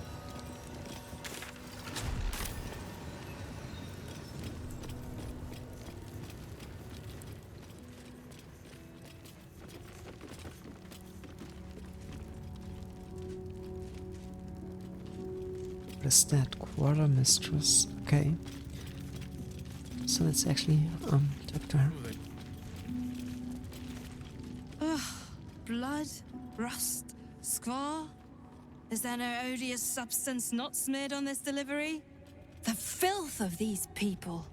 What is that? Quarter mistress. Okay. So let's actually talk to her. Ugh. Blood, rust, scar. Is there no odious substance not smeared on this delivery? The filth of these people.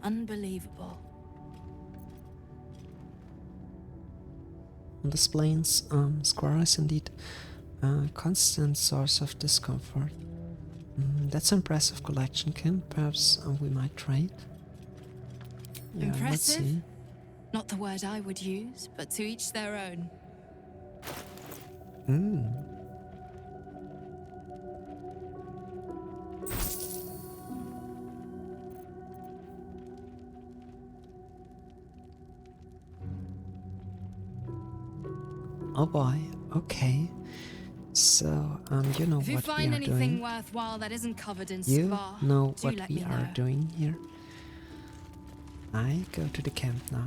Unbelievable. On this plains, square is indeed a constant source of discomfort. That's an impressive collection, Kin. Perhaps we might trade. Yeah, let's Impressive? see. Not the word I would use, but to each their own. Oh boy, okay. So, you know If you what we find are anything doing. worthwhile that isn't covered in You scar, know do what let we me are know. doing here. I go to the camp now.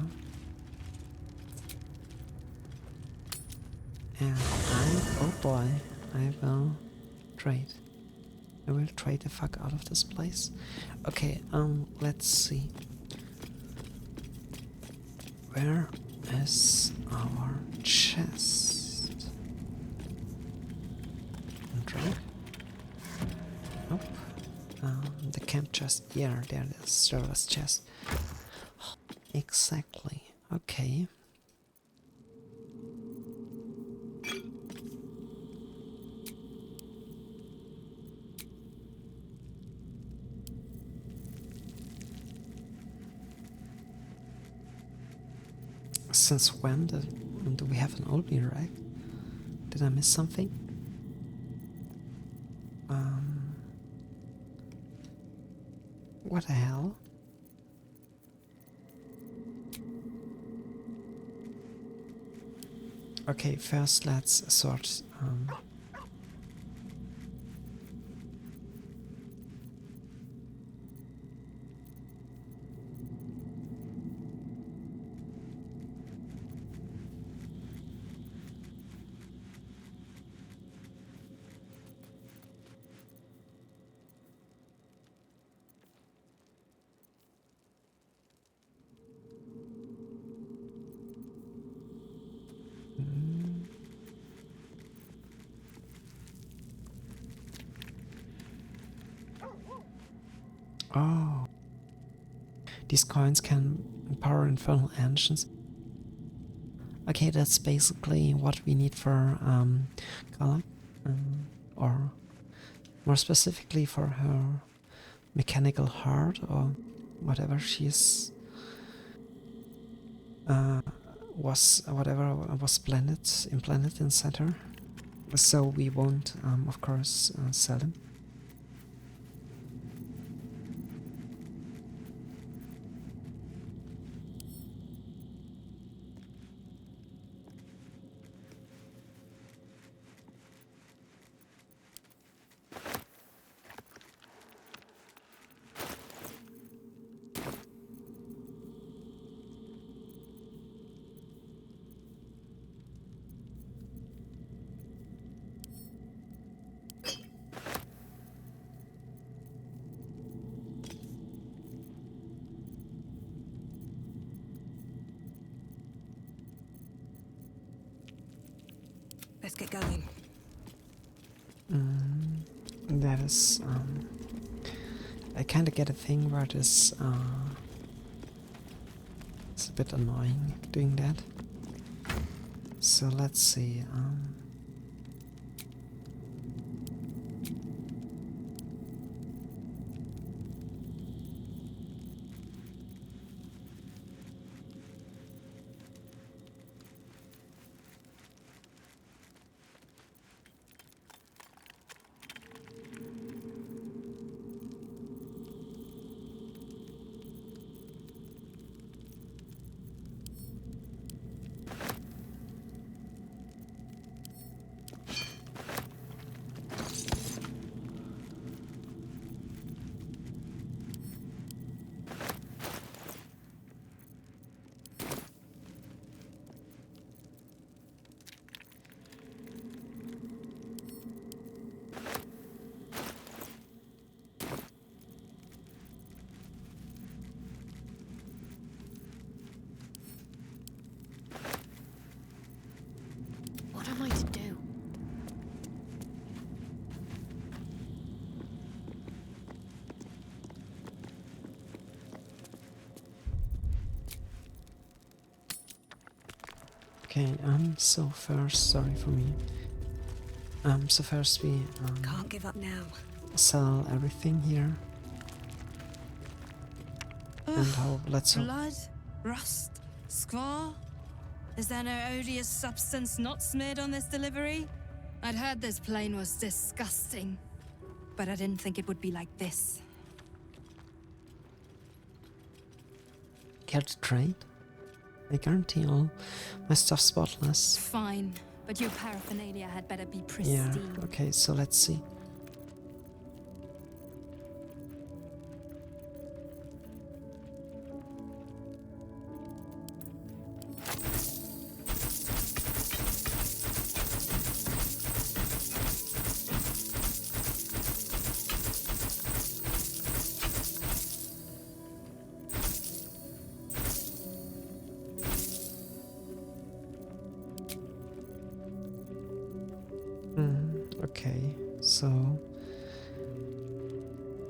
And oh boy, I will trade. I will trade the fuck out of this place. Okay, let's see. Where is our chest? Drink? Nope. The camp chest. Yeah, there it is. Service chest. Exactly. Okay. Since when do we have an oldie rack? Did I miss something? What the hell? Okay, first let's sort. Oh. These coins can power infernal engines. Okay, that's basically what we need for Gala, or more specifically for her mechanical heart or whatever she's was implanted inside her. So we won't, of course, sell them. Let's get going. That is, I kind of get a thing where it's a bit annoying doing that. So let's see. What am I to do? Okay, so first, sorry for me. So first we Can't give up now. sell everything here. And how, let's hope. Blood, rust, squall. Is there no odious substance not smeared on this delivery? I'd heard this plane was disgusting, but I didn't think it would be like this. Care to trade? I guarantee all my stuff's spotless. Fine, but your paraphernalia had better be pristine. Yeah, okay, so let's see. Okay, so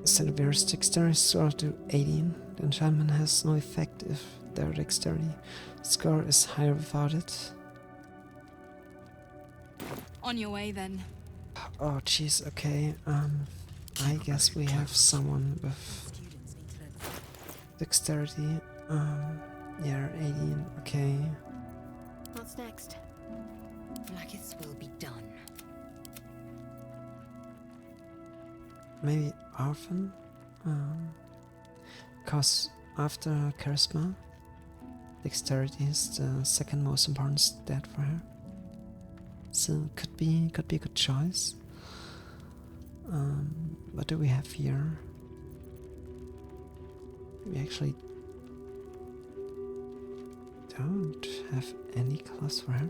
Centiver's dexterity score to 18. The enchantment has no effect if their dexterity score is higher without it. On your way then. Oh jeez, okay, I guess we have someone with dexterity, yeah, 18, okay. What's next? Blackest will be done. Maybe Orphan? Because after Charisma, dexterity is the second most important stat for her. So could be a good choice. What do we have here? We actually don't have any clothes for her.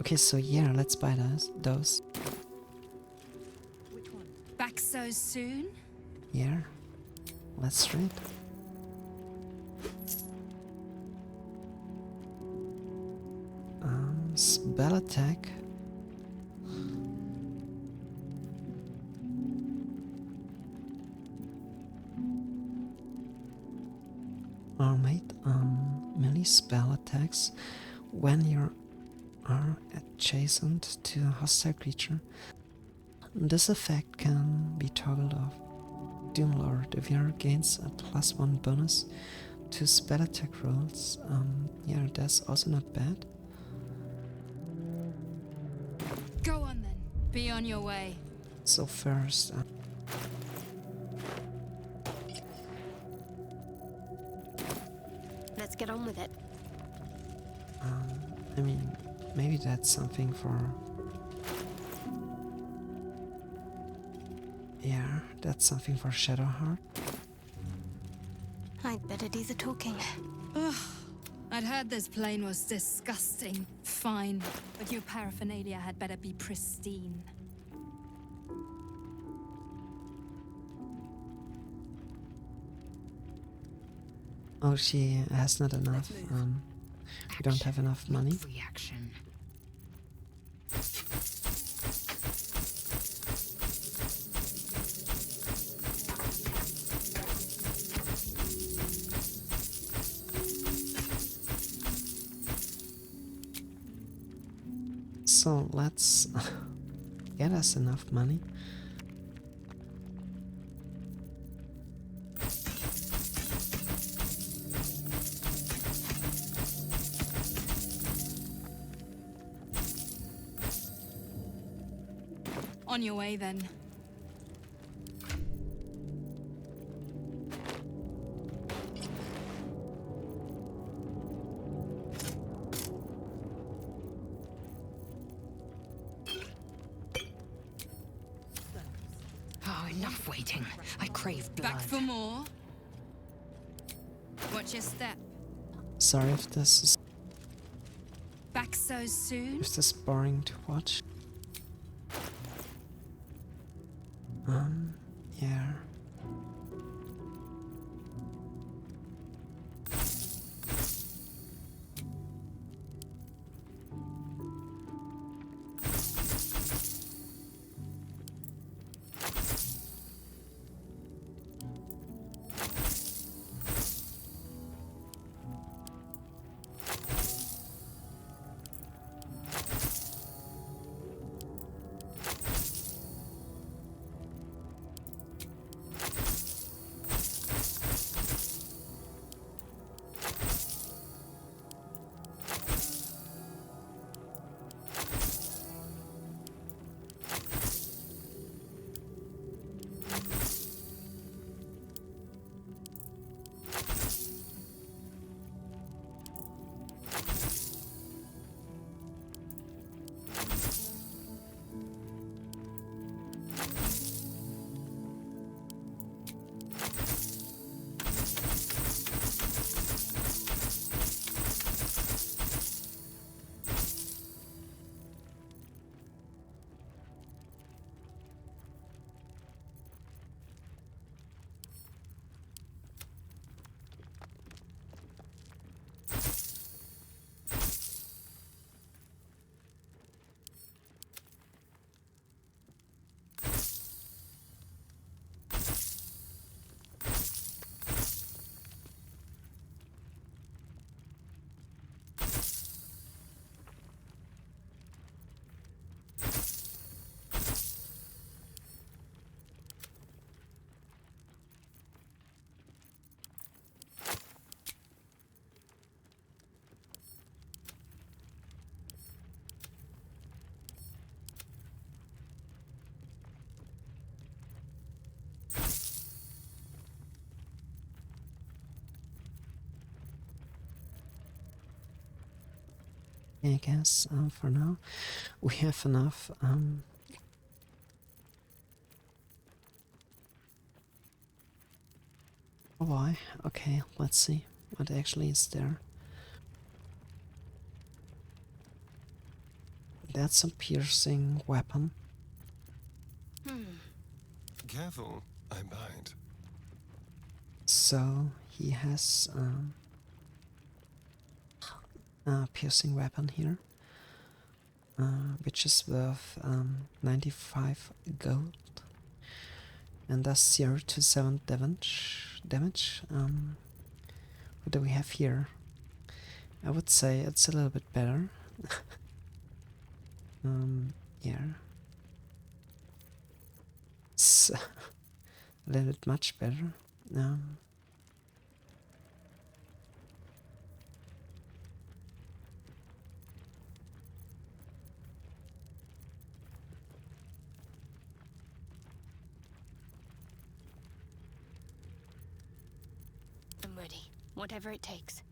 Okay, so yeah, let's buy those. Back so soon? Yeah, let's trade. Spell attack. Are made melee spell attacks when you are adjacent to a hostile creature. This effect can be toggled off. Doomlord, the viewer gains a +1 bonus to spell attack rolls. Yeah, that's also not bad. Go on then. Be on your way. So first, Let's get on with it. I mean, maybe that's something for... Yeah, that's something for Shadowheart. I'd better do the talking. Ugh. I'd heard this plane was disgusting. Fine, but your paraphernalia had better be pristine. Oh, she has not enough. We don't have enough money. Reaction. So let's get us enough money. On your way then. Oh, enough waiting. I crave blood. Back for more. Watch your step. Sorry if this Back so soon? is boring to watch. Yeah. I guess for now we have enough. Oh boy, okay, let's see what actually is there. That's a piercing weapon. Careful, I bite. So he has a piercing weapon here, which is worth 95 gold and does 0 to 7 damage. What do we have here? I would say it's a little bit better. Yeah. It's a little bit much better. I'm ready. Whatever it takes.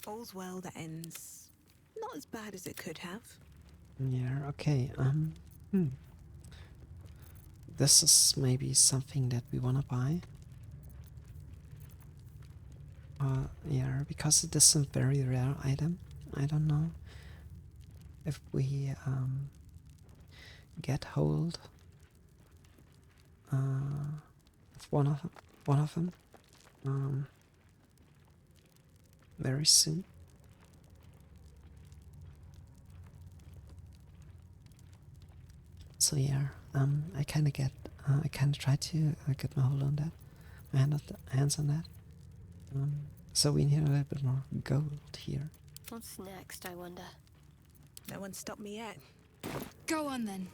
All's well that ends not as bad as it could have. Yeah, okay. This is maybe something that we wanna buy. Yeah, because it is a very rare item. I don't know if we get hold of one of them very soon. So yeah, I kind of try to get my hold on that, hands on that. So we need a little bit more gold here. What's next, I wonder? No one stopped me yet. Go on then.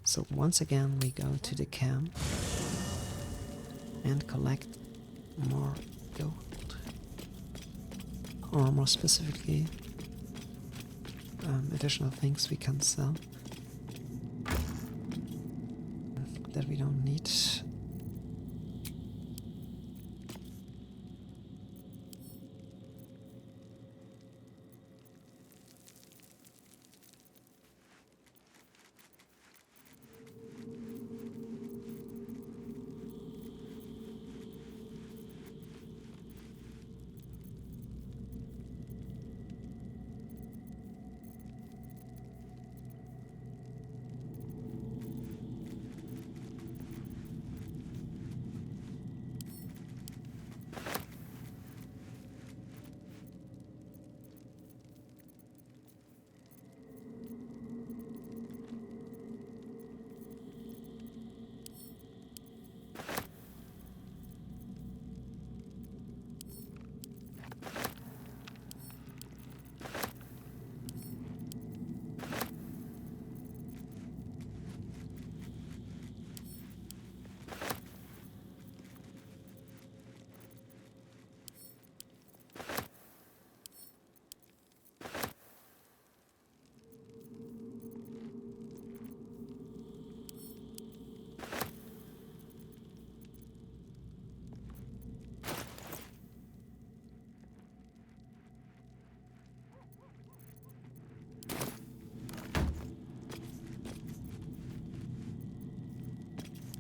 So once again we go to the camp and collect more gold, or more specifically additional things we can sell that we don't need.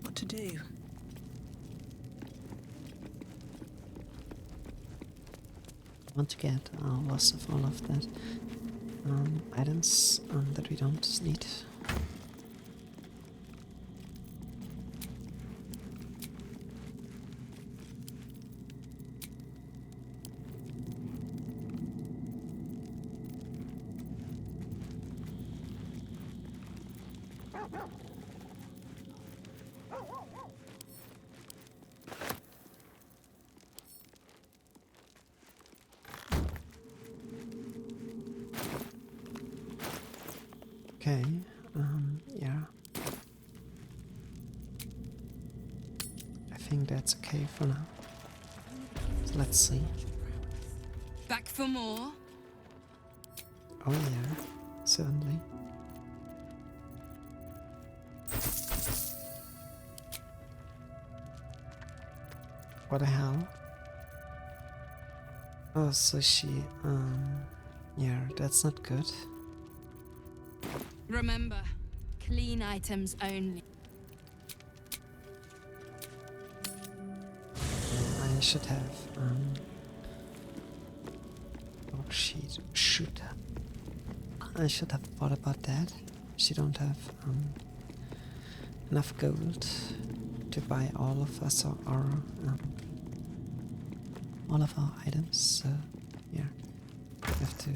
What to do? Want to get lots of all of that items that we don't need. Okay, yeah. I think that's okay for now. So let's see. Back for more? Oh yeah, certainly. What the hell? Oh, so she, yeah, that's not good. Remember, clean items only. I should have, oh, she should. I should have thought about that. She don't have, enough gold to buy all of us or our, all of our items, so, yeah, we have to.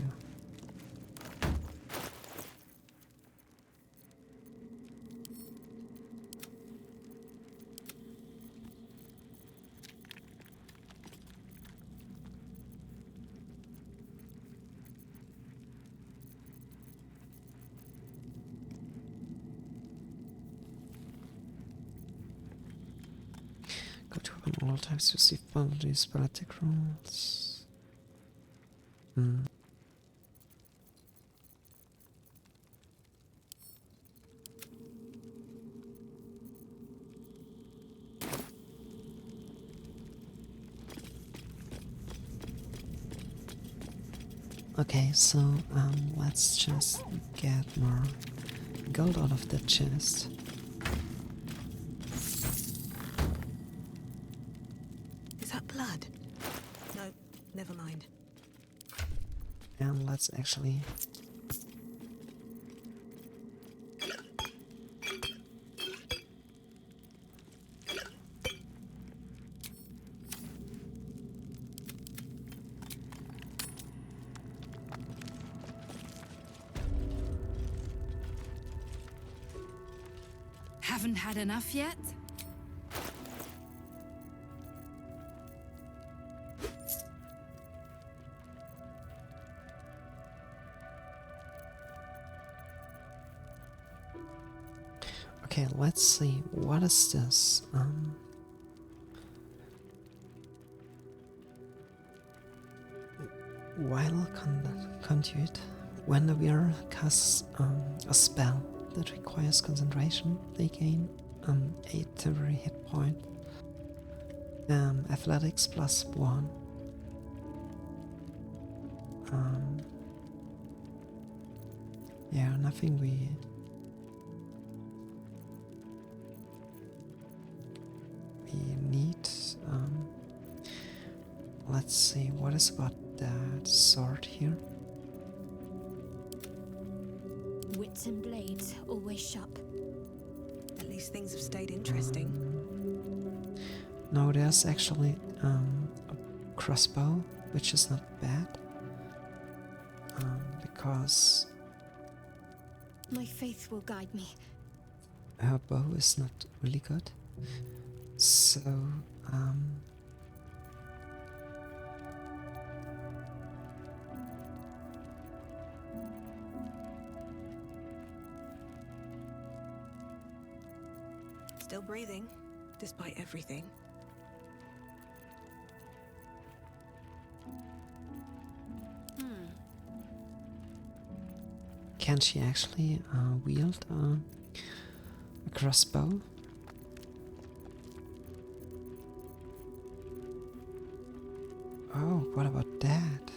Go to open all types, receive boundaries, politic rules. Okay, so let's just get more gold out of the chest. Is that blood? No, never mind. And let's actually Haven't had enough yet? okay, let's see, what is this? While conduit, when the wearer casts a spell that requires concentration, they gain 8 temporary hit point. Athletics +1. Yeah, nothing we need. Let's see, what is about that sword here? Wits and blades always sharp. At least things have stayed interesting. No, there's actually a crossbow, which is not bad. Because My faith will guide me. her bow is not really good. So, Still breathing, despite everything. can she actually wield a crossbow? Oh, what about that?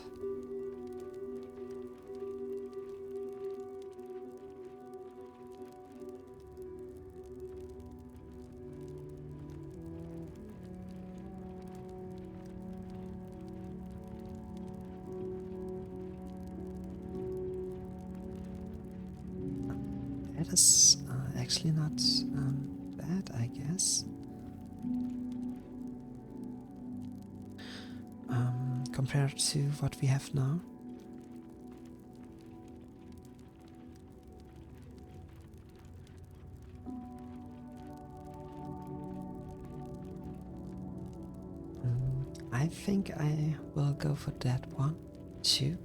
That is actually not bad, I guess. Compared to what we have now. I think I will go for that one too.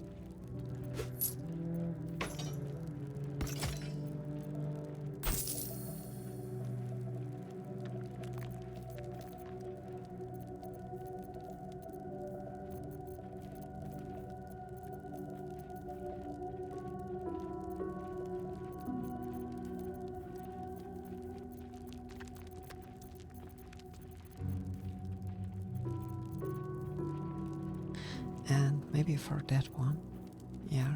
And Maybe for that one. Yeah.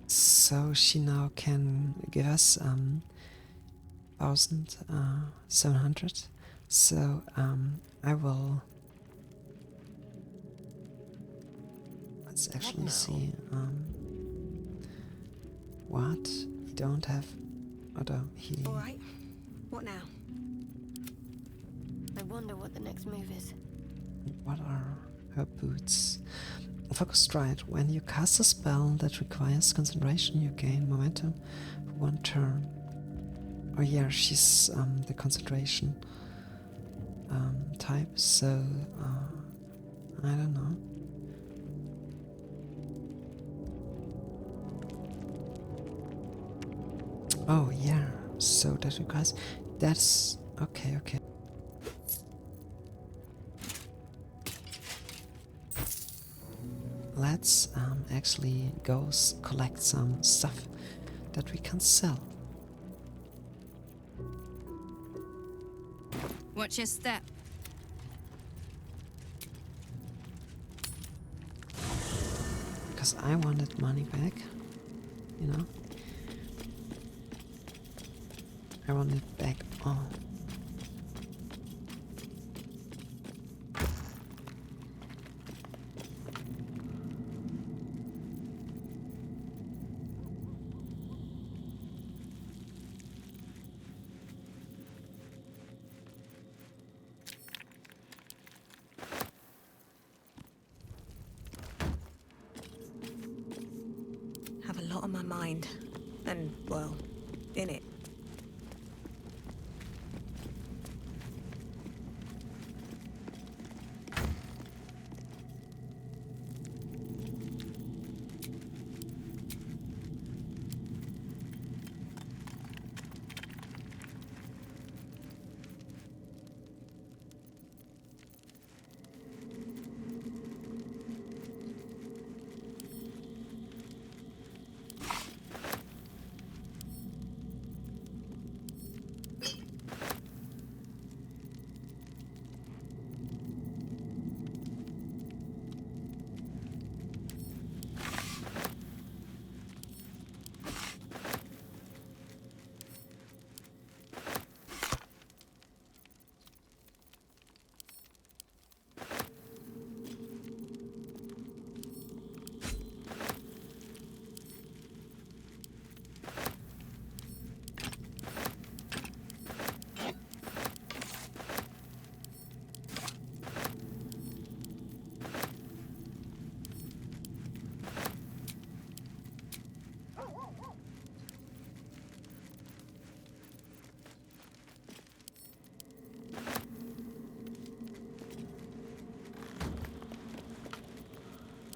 So she now can give us 1,700. So I will. Let's actually see. What? You don't have. Although he. All right. What now? I wonder what the next move is. What are her boots? Focus stride. When you cast a spell that requires concentration, you gain momentum for 1 turn. Oh yeah, she's the concentration type, so I don't know. Oh yeah, so that requires. That's okay. Okay. Let's actually go collect some stuff that we can sell. Watch your step. Because I wanted money back, you know. I want it back all. Have a lot on my mind. And, well, in it.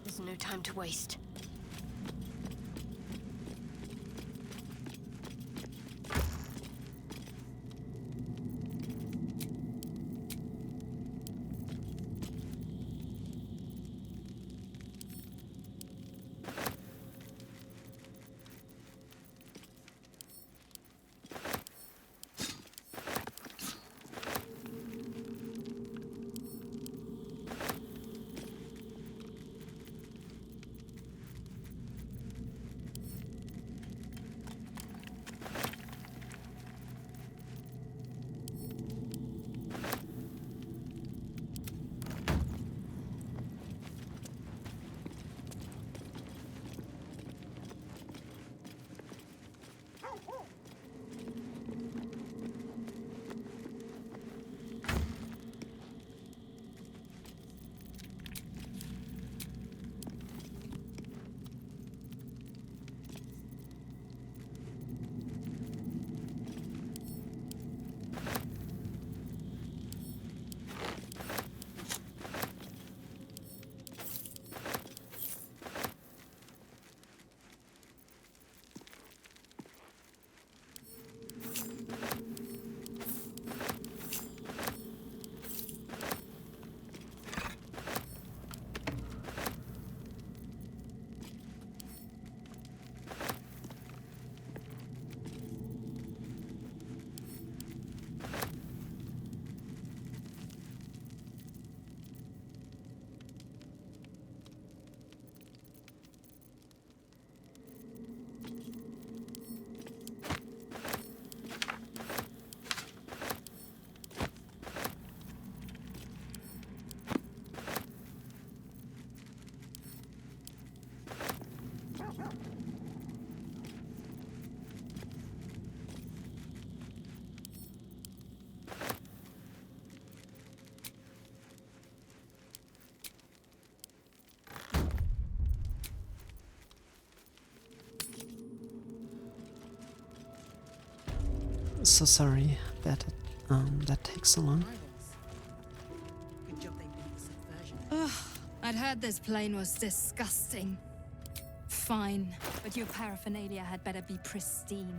There's no time to waste. So sorry that that takes so long. Ugh, I'd heard this plane was disgusting. Fine, but your paraphernalia had better be pristine.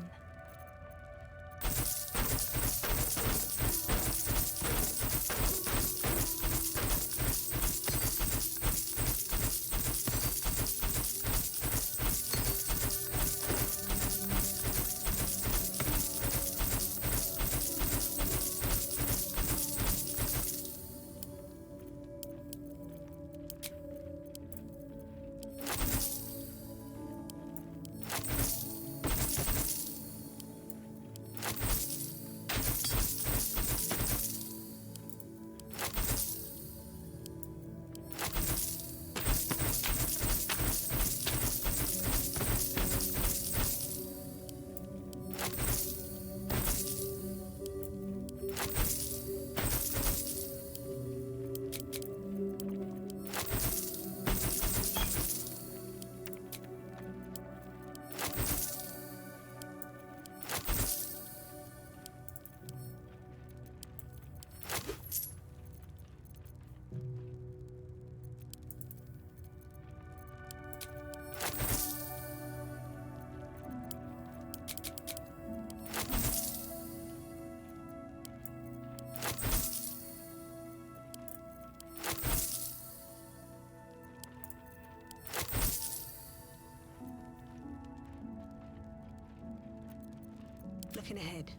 Looking ahead.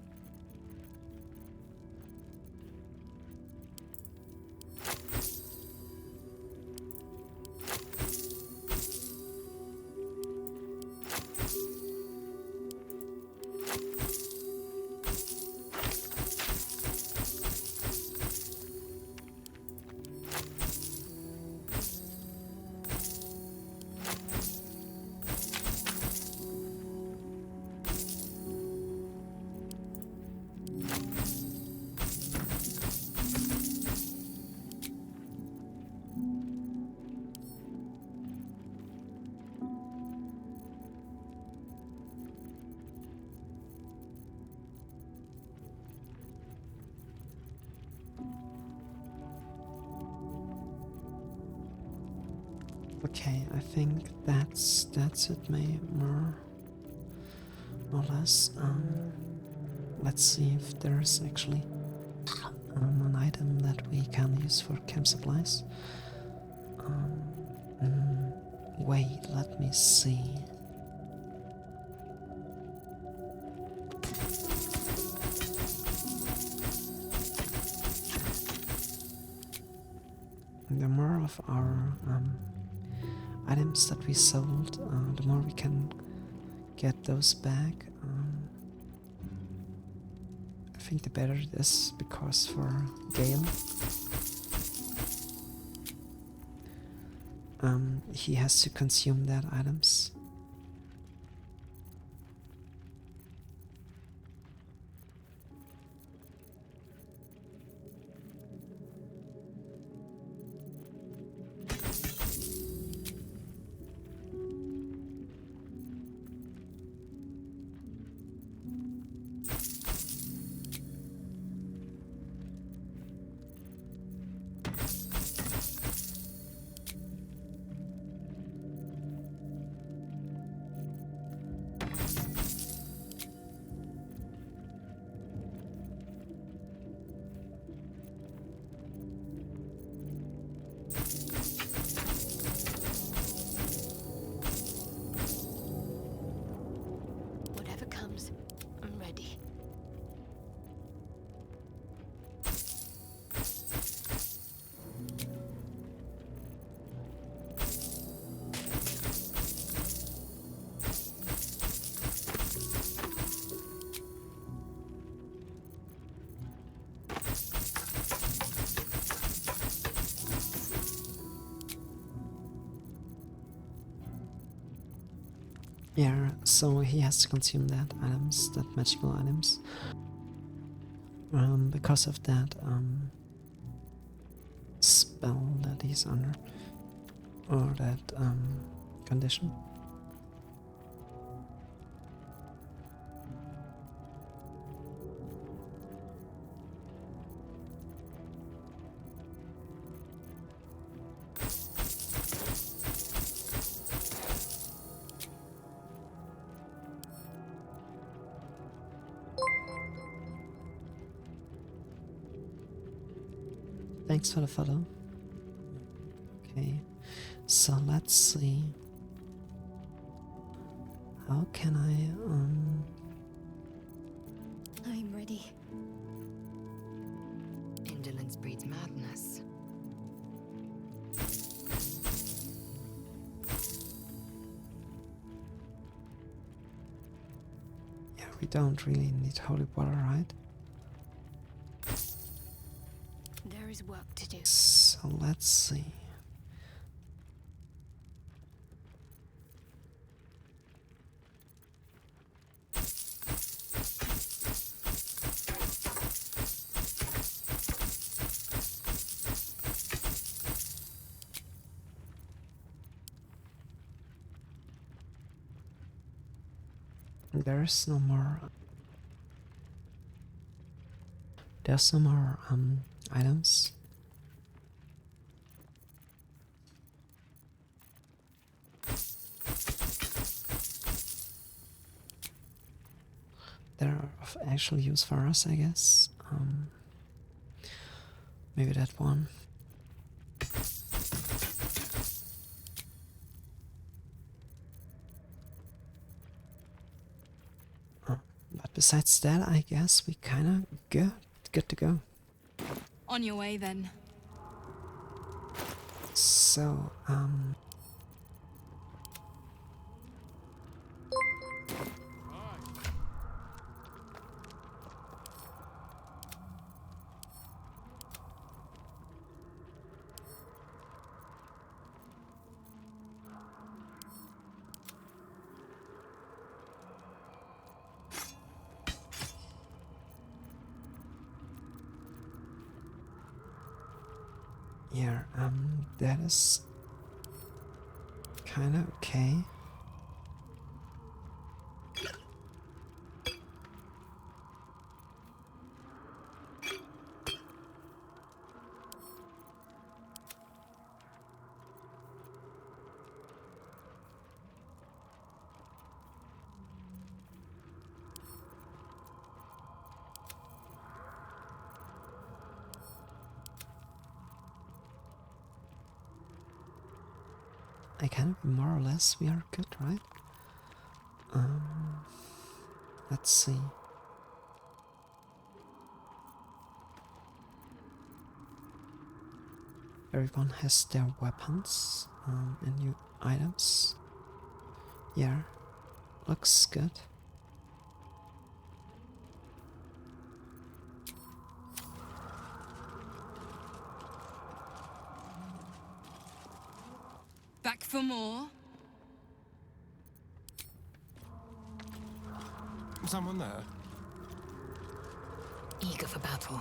Okay, I think that's it, more or less. Let's see if there's actually an item that we can use for camp supplies. Wait, let me see. The more of our items that we sold, the more we can get those back. I think the better it is, because for Gale, he has to consume that items. Whatever comes, I'm ready. Yeah, so he has to consume that items, that magical items. Because of that spell that he's under, or that condition. Thanks for the follow. Okay, so let's see. How can I'm ready. Indolence breeds madness. Yeah, we don't really need holy water, right? There is work to do. So let's see. There's no more. There's no more items. They're of actual use for us, I guess. Maybe that one. But besides that, I guess we kinda good to go. On your way then. So, yeah, that is kinda okay. I kind of more or less we are good, right? Let's see. Everyone has their weapons and new items. Yeah, looks good. Back for more? Someone there? Eager for battle.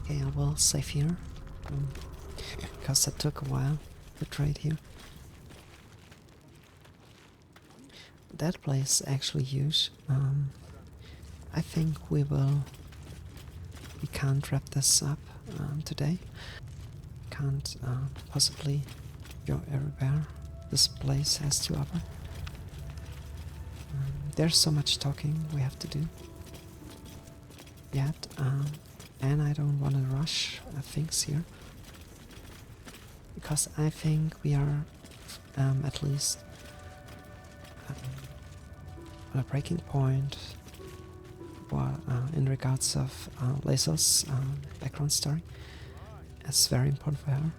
Okay, I will save here. Because that took a while to trade here. That place is actually huge. I think we can't wrap this up today. Can't possibly go everywhere this place has to offer. There's so much talking we have to do yet, and I don't want to rush things here, because I think we are at least on a breaking point in regards of Lazel's background story. It's very important for her,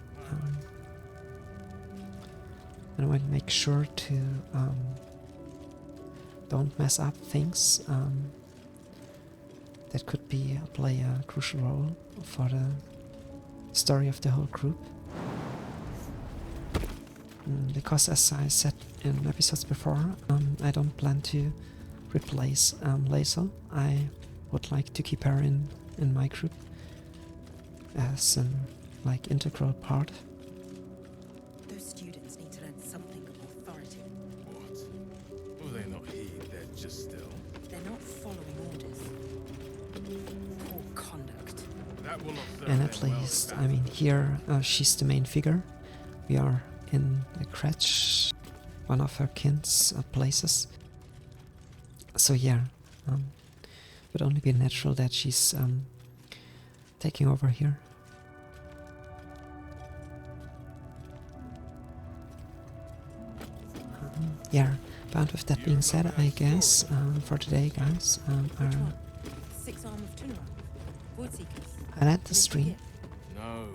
and I want to make sure to don't mess up things that could play a crucial role for the story of the whole group. Because, as I said in episodes before, I don't plan to replace Lazel. I would like to keep her in my group as an integral part. Those students need to learn something of authority. What? Will they not heed? They're just still. They're not following orders. Poor conduct. That will not serve And them at well least, in I mean, here she's the main figure. We are in the Kretsch, one of her kin's places. So yeah, would only be natural that she's taking over here. Yeah, but with that being said, I guess for today, guys, I'll end the stream. No.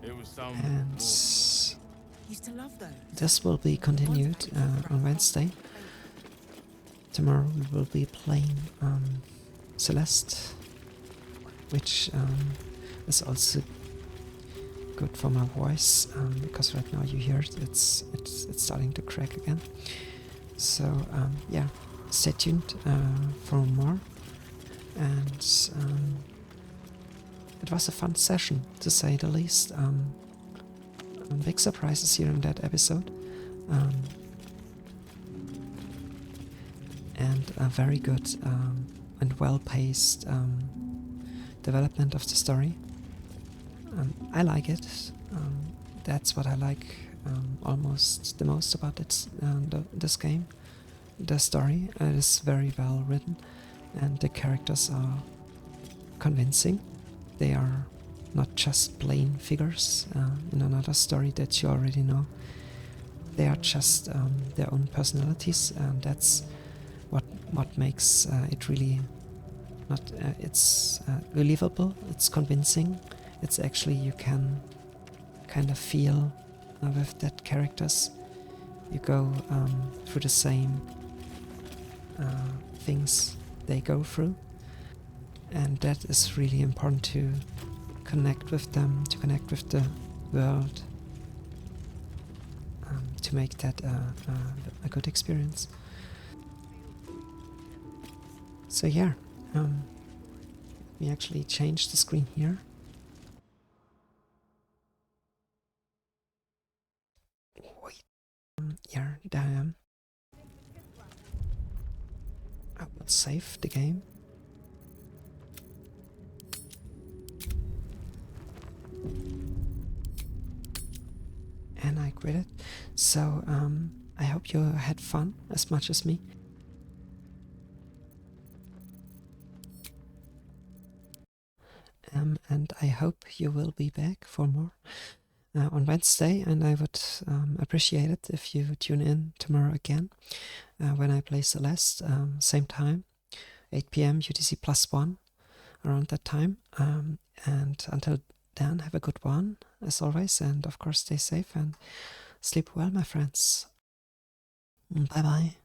It was some And Used to love those. this will be continued on Wednesday. Tomorrow we will be playing Celeste, which is also good for my voice, because right now you hear it's starting to crack again. So yeah, stay tuned for more. And it was a fun session, to say the least. Big surprises here in that episode. And a very good and well-paced development of the story. I like it. That's what I like almost the most about this game. The story is very well written, and the characters are convincing. They are not just plain figures in another story that you already know. They are just their own personalities, and that's what makes it really not. It's believable. It's convincing. It's actually, you can kind of feel with that characters. You go through the same things they go through, and that is really important, to connect with them, to connect with the world, to make that a good experience. So yeah, we actually changed the screen here. Wait, yeah, there I am. I would save the game. And I quit it. So I hope you had fun as much as me. And I hope you will be back for more on Wednesday, and I would appreciate it if you tune in tomorrow again when I play Celeste, same time, 8 p.m. UTC +1, around that time. And until then, have a good one, as always, and of course stay safe and sleep well, my friends. Bye bye.